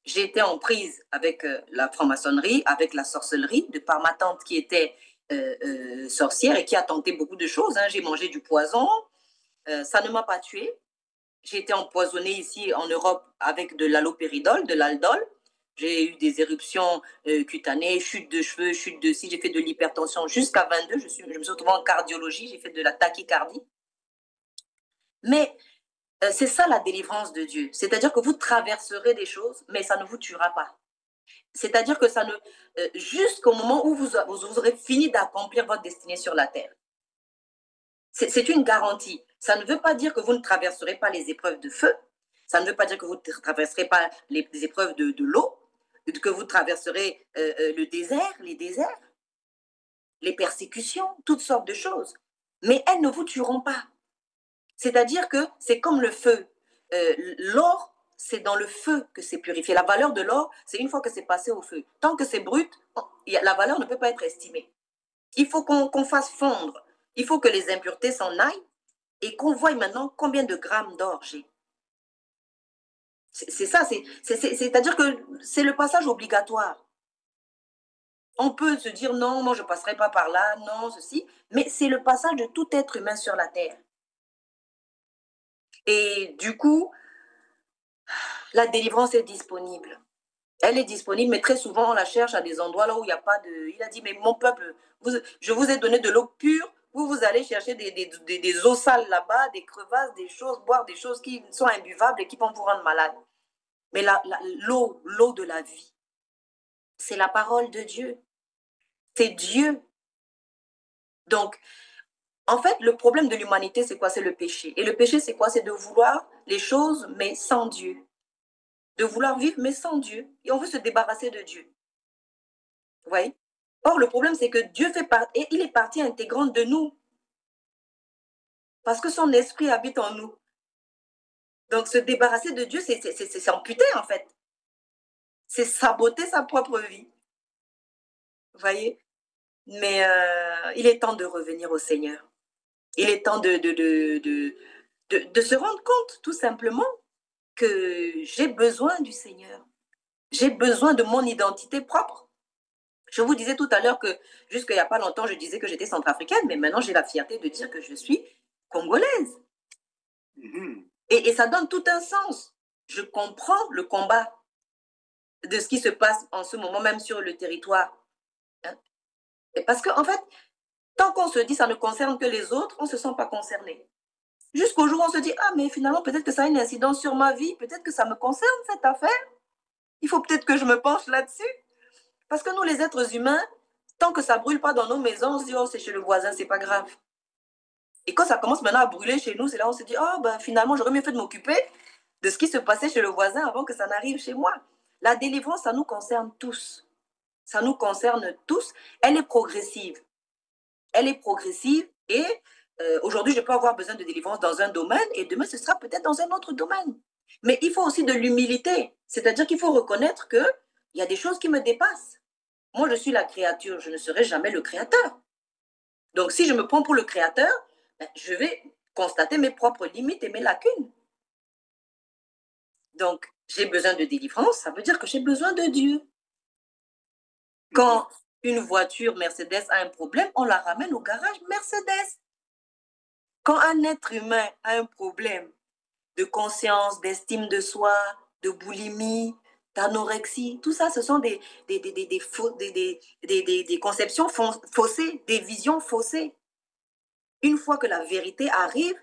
Speaker 2: J'ai été en prise avec la franc-maçonnerie, avec la sorcellerie, de par ma tante qui était sorcière et qui a tenté beaucoup de choses. Hein. J'ai mangé du poison, ça ne m'a pas tuée. J'ai été empoisonnée ici en Europe avec de l'allopéridol, de l'aldol. J'ai eu des éruptions cutanées, chute de cheveux, chute de cils. J'ai fait de l'hypertension jusqu'à 22. Je me suis retrouvée en cardiologie. J'ai fait de la tachycardie. Mais c'est ça la délivrance de Dieu. C'est-à-dire que vous traverserez des choses, mais ça ne vous tuera pas. C'est-à-dire que ça ne, jusqu'au moment où vous aurez fini d'accomplir votre destinée sur la terre. C'est une garantie. Ça ne veut pas dire que vous ne traverserez pas les épreuves de feu. Ça ne veut pas dire que vous ne traverserez pas les épreuves de l'eau, que vous traverserez le désert, les déserts, les persécutions, toutes sortes de choses. Mais elles ne vous tueront pas. C'est-à-dire que c'est comme le feu. L'or, c'est dans le feu que c'est purifié. La valeur de l'or, c'est une fois que c'est passé au feu. Tant que c'est brut, la valeur ne peut pas être estimée. Il faut qu'on fasse fondre. Il faut que les impuretés s'en aillent et qu'on voie maintenant combien de grammes d'or j'ai. C'est ça, c'est-à-dire que c'est le passage obligatoire. On peut se dire non, moi je ne passerai pas par là, non, ceci, mais c'est le passage de tout être humain sur la terre. Et du coup, la délivrance est disponible. Elle est disponible, mais très souvent, on la cherche à des endroits là où il n'y a pas de... Il a dit, mais mon peuple, je vous ai donné de l'eau pure, vous allez chercher des eaux sales là-bas, des crevasses, des choses, boire des choses qui sont imbuvables et qui vont vous rendre malade. Mais l'eau de la vie, c'est la parole de Dieu. C'est Dieu. Donc, en fait, le problème de l'humanité, c'est quoi? C'est le péché. Et le péché, c'est quoi? C'est de vouloir les choses, mais sans Dieu. De vouloir vivre, mais sans Dieu. Et on veut se débarrasser de Dieu. Vous voyez? Or, le problème, c'est que Dieu fait partie, et il est partie intégrante de nous. Parce que son esprit habite en nous. Donc, se débarrasser de Dieu, c'est s'amputer, en fait. C'est saboter sa propre vie. Vous voyez? Mais il est temps de revenir au Seigneur. Il est temps de se rendre compte, tout simplement, que j'ai besoin du Seigneur. J'ai besoin de mon identité propre. Je vous disais tout à l'heure que jusqu'il n'y a pas longtemps, je disais que j'étais centrafricaine, mais maintenant j'ai la fierté de dire que je suis congolaise. Et ça donne tout un sens. Je comprends le combat de ce qui se passe en ce moment, même sur le territoire. Parce qu'en fait, tant qu'on se dit ça ne concerne que les autres, on ne se sent pas concerné. Jusqu'au jour où on se dit, ah, mais finalement, peut-être que ça a une incidence sur ma vie, peut-être que ça me concerne, cette affaire. Il faut peut-être que je me penche là-dessus. Parce que nous, les êtres humains, tant que ça ne brûle pas dans nos maisons, on se dit, oh, c'est chez le voisin, c'est pas grave. Et quand ça commence maintenant à brûler chez nous, c'est là où on se dit, oh, ben, finalement, j'aurais mieux fait de m'occuper de ce qui se passait chez le voisin avant que ça n'arrive chez moi. La délivrance, ça nous concerne tous. Ça nous concerne tous. Elle est progressive. Elle est progressive et aujourd'hui, je peux avoir besoin de délivrance dans un domaine et demain, ce sera peut-être dans un autre domaine. Mais il faut aussi de l'humilité. C'est-à-dire qu'il faut reconnaître qu'il y a des choses qui me dépassent. Moi, je suis la créature, je ne serai jamais le créateur. Donc, si je me prends pour le créateur, ben, je vais constater mes propres limites et mes lacunes. Donc, j'ai besoin de délivrance, ça veut dire que j'ai besoin de Dieu. Quand une voiture Mercedes a un problème, on la ramène au garage Mercedes. Quand un être humain a un problème de conscience, d'estime de soi, de boulimie, d'anorexie, tout ça, ce sont des conceptions faussées, des visions faussées. Une fois que la vérité arrive,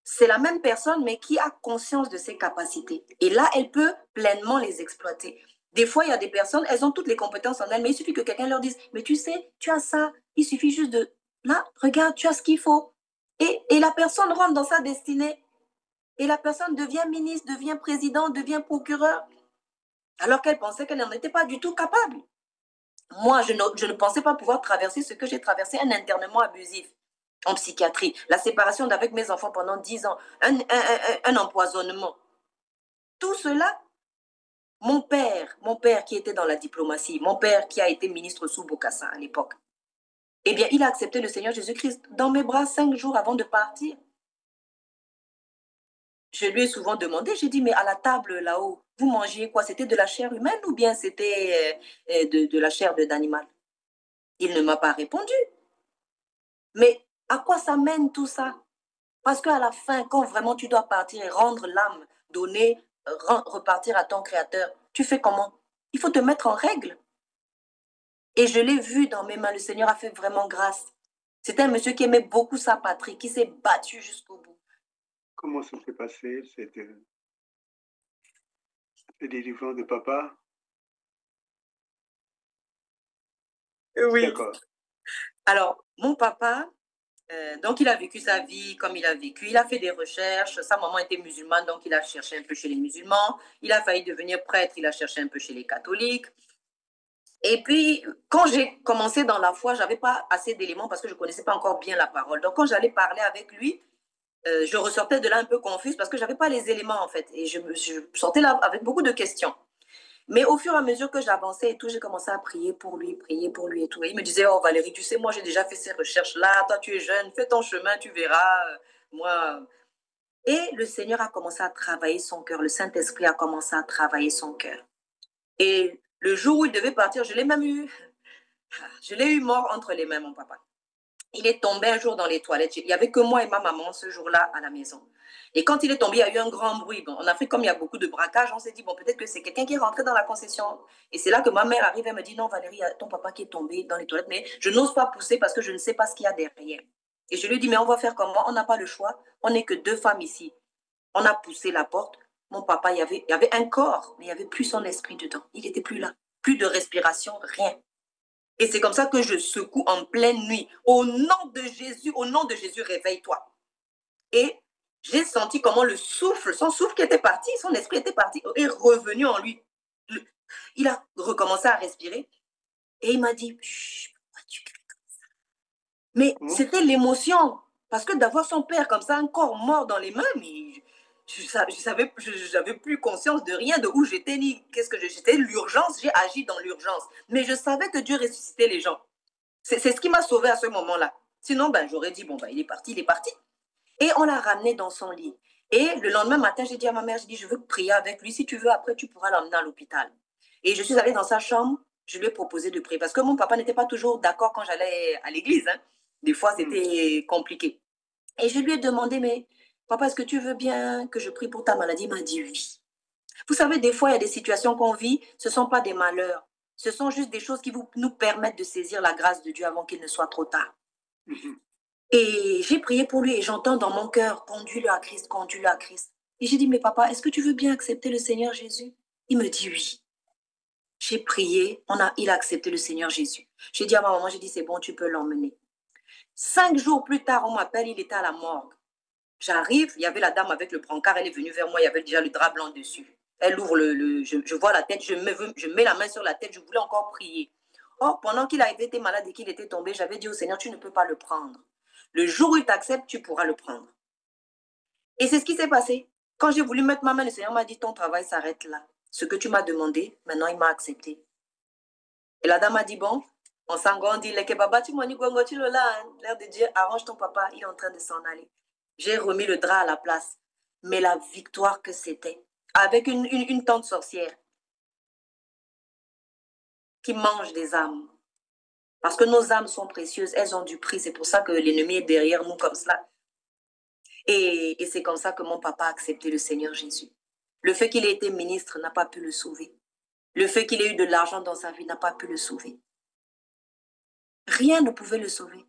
Speaker 2: c'est la même personne, mais qui a conscience de ses capacités. Et là, elle peut pleinement les exploiter. Des fois, il y a des personnes, elles ont toutes les compétences en elles, mais il suffit que quelqu'un leur dise, mais tu sais, tu as ça, il suffit juste de, là, regarde, tu as ce qu'il faut. Et la personne rentre dans sa destinée. Et la personne devient ministre, devient président, devient procureur, alors qu'elle pensait qu'elle n'en était pas du tout capable. Moi, je ne pensais pas pouvoir traverser ce que j'ai traversé, un internement abusif en psychiatrie, la séparation d'avec mes enfants pendant 10 ans, un empoisonnement. Tout cela, mon père qui était dans la diplomatie, mon père qui a été ministre sous Bokassa à l'époque, eh bien, il a accepté le Seigneur Jésus-Christ dans mes bras 5 jours avant de partir. Je lui ai souvent demandé, j'ai dit, mais à la table là-haut, vous mangiez quoi? C'était de la chair humaine ou bien c'était de la chair d'animal? Il ne m'a pas répondu. Mais à quoi ça mène tout ça? Parce qu'à la fin, quand vraiment tu dois partir et rendre l'âme, donner, repartir à ton créateur, tu fais comment? Il faut te mettre en règle. Et je l'ai vu dans mes mains, le Seigneur a fait vraiment grâce. C'était un monsieur qui aimait beaucoup sa patrie, qui s'est battu jusqu'au bout.
Speaker 1: Comment ça s'est passé, cette délivrance de papa?
Speaker 2: Oui.
Speaker 1: D'accord.
Speaker 2: Alors, mon papa, donc il a vécu sa vie comme il a vécu. Il a fait des recherches. Sa maman était musulmane, donc il a cherché un peu chez les musulmans. Il a failli devenir prêtre, il a cherché un peu chez les catholiques. Et puis, quand j'ai commencé dans la foi, je n'avais pas assez d'éléments parce que je ne connaissais pas encore bien la parole. Donc, quand j'allais parler avec lui, je ressortais de là un peu confuse parce que je n'avais pas les éléments, en fait. Et je sortais là avec beaucoup de questions. Mais au fur et à mesure que j'avançais et tout, j'ai commencé à prier pour lui et tout. Et il me disait, oh Valérie, tu sais, moi, j'ai déjà fait ces recherches-là. Toi, tu es jeune, fais ton chemin, tu verras. Moi... Et le Seigneur a commencé à travailler son cœur. Le Saint-Esprit a commencé à travailler son cœur. Et le jour où il devait partir, je l'ai même eu. Je l'ai eu mort entre les mains, mon papa. Il est tombé un jour dans les toilettes. Il n'y avait que moi et ma maman ce jour-là à la maison. Et quand il est tombé, il y a eu un grand bruit. Bon, en Afrique, comme il y a beaucoup de braquages, on s'est dit, bon, peut-être que c'est quelqu'un qui est rentré dans la concession. Et c'est là que ma mère arrive et me dit, non, Valérie, il y a ton papa qui est tombé dans les toilettes, mais je n'ose pas pousser parce que je ne sais pas ce qu'il y a derrière. Et je lui dis, mais on va faire comment? On n'a pas le choix. On n'est que 2 femmes ici. On a poussé la porte. Mon papa, il y avait un corps, mais il n'y avait plus son esprit dedans. Il n'était plus là. Plus de respiration, rien. Et c'est comme ça que je secoue en pleine nuit. Au nom de Jésus, réveille-toi. Et j'ai senti comment le souffle, son souffle qui était parti, son esprit était parti, est revenu en lui. Il a recommencé à respirer. Et il m'a dit, pourquoi tu cries comme ça? Mais c'était l'émotion. Parce que d'avoir son père comme ça, un corps mort dans les mains, mais je n'avais plus conscience de rien, de où j'étais, ni qu'est-ce que j'étais. L'urgence, j'ai agi dans l'urgence. Mais je savais que Dieu ressuscitait les gens. C'est ce qui m'a sauvé à ce moment-là. Sinon, ben, j'aurais dit, bon, ben, il est parti. Et on l'a ramené dans son lit. Et le lendemain matin, j'ai dit à ma mère, j'ai dit, je veux prier avec lui. Si tu veux, après, tu pourras l'emmener à l'hôpital. Et je suis allée dans sa chambre, je lui ai proposé de prier. Parce que mon papa n'était pas toujours d'accord quand j'allais à l'église. Hein. Des fois, c'était compliqué. Et je lui ai demandé, mais papa, est-ce que tu veux bien que je prie pour ta maladie? Il m'a dit oui. Vous savez, des fois, il y a des situations qu'on vit, ce ne sont pas des malheurs. Ce sont juste des choses qui nous permettent de saisir la grâce de Dieu avant qu'il ne soit trop tard. Et j'ai prié pour lui et j'entends dans mon cœur, conduis-le à Christ, conduis-le à Christ. Et j'ai dit, mais papa, est-ce que tu veux bien accepter le Seigneur Jésus? Il me dit oui. J'ai prié, il a accepté le Seigneur Jésus. J'ai dit à ma maman, j'ai dit, c'est bon, tu peux l'emmener. 5 jours plus tard, on m'appelle, il était à la morgue. J'arrive, il y avait la dame avec le brancard, elle est venue vers moi, il y avait déjà le drap blanc dessus. Elle ouvre je vois la tête, je mets la main sur la tête, je voulais encore prier. Or, pendant qu'il a été malade et qu'il était tombé, j'avais dit au Seigneur, tu ne peux pas le prendre. Le jour où il t'accepte, tu pourras le prendre. Et c'est ce qui s'est passé. Quand j'ai voulu mettre ma main, le Seigneur m'a dit, ton travail s'arrête là. Ce que tu m'as demandé, maintenant il m'a accepté. Et la dame a dit, bon, on s'engrandit, les kebabas, tu m'as dit, l'air de Dieu, arrange ton papa, il est en train de s'en aller. J'ai remis le drap à la place. Mais la victoire que c'était, avec une tante sorcière qui mange des âmes. Parce que nos âmes sont précieuses, elles ont du prix. C'est pour ça que l'ennemi est derrière nous comme cela. Et c'est comme ça que mon papa a accepté le Seigneur Jésus. Le fait qu'il ait été ministre n'a pas pu le sauver. Le fait qu'il ait eu de l'argent dans sa vie n'a pas pu le sauver. Rien ne pouvait le sauver.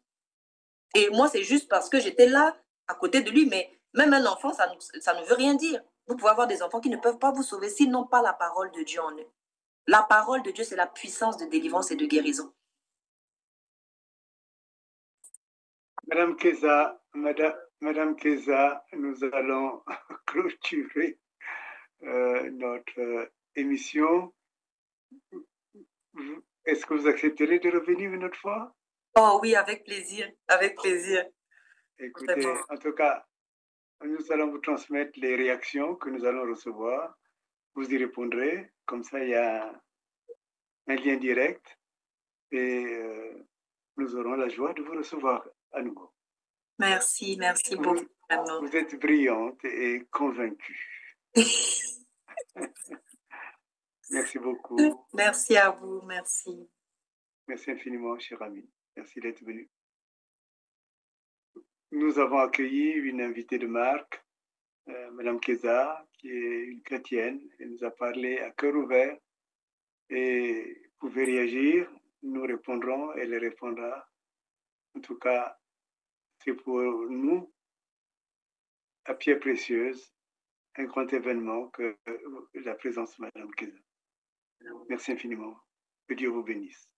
Speaker 2: Et moi, c'est juste parce que j'étais là, à côté de lui. Mais même un enfant, ça ne veut rien dire. Vous pouvez avoir des enfants qui ne peuvent pas vous sauver s'ils n'ont pas la parole de Dieu en eux. La parole de Dieu, c'est la puissance de délivrance et de guérison.
Speaker 1: Madame Keza, nous allons clôturer notre émission. Est-ce que vous accepterez de revenir une autre fois?
Speaker 2: Oh oui, avec plaisir, avec plaisir.
Speaker 1: Écoutez, vraiment. En tout cas, nous allons vous transmettre les réactions que nous allons recevoir. Vous y répondrez. Comme ça, il y a un lien direct et nous aurons la joie de vous recevoir à nouveau.
Speaker 2: Merci, merci beaucoup.
Speaker 1: Vous êtes brillante et convaincue. Merci beaucoup.
Speaker 2: Merci à vous, merci.
Speaker 1: Merci infiniment, cher ami. Merci d'être venu. Nous avons accueilli une invitée de marque, Madame Keza, qui est une chrétienne. Elle nous a parlé à cœur ouvert. Et vous pouvez réagir, nous répondrons, elle répondra. En tout cas, c'est pour nous, à pierre précieuse, un grand événement que la présence de Madame Keza. Merci infiniment. Que Dieu vous bénisse.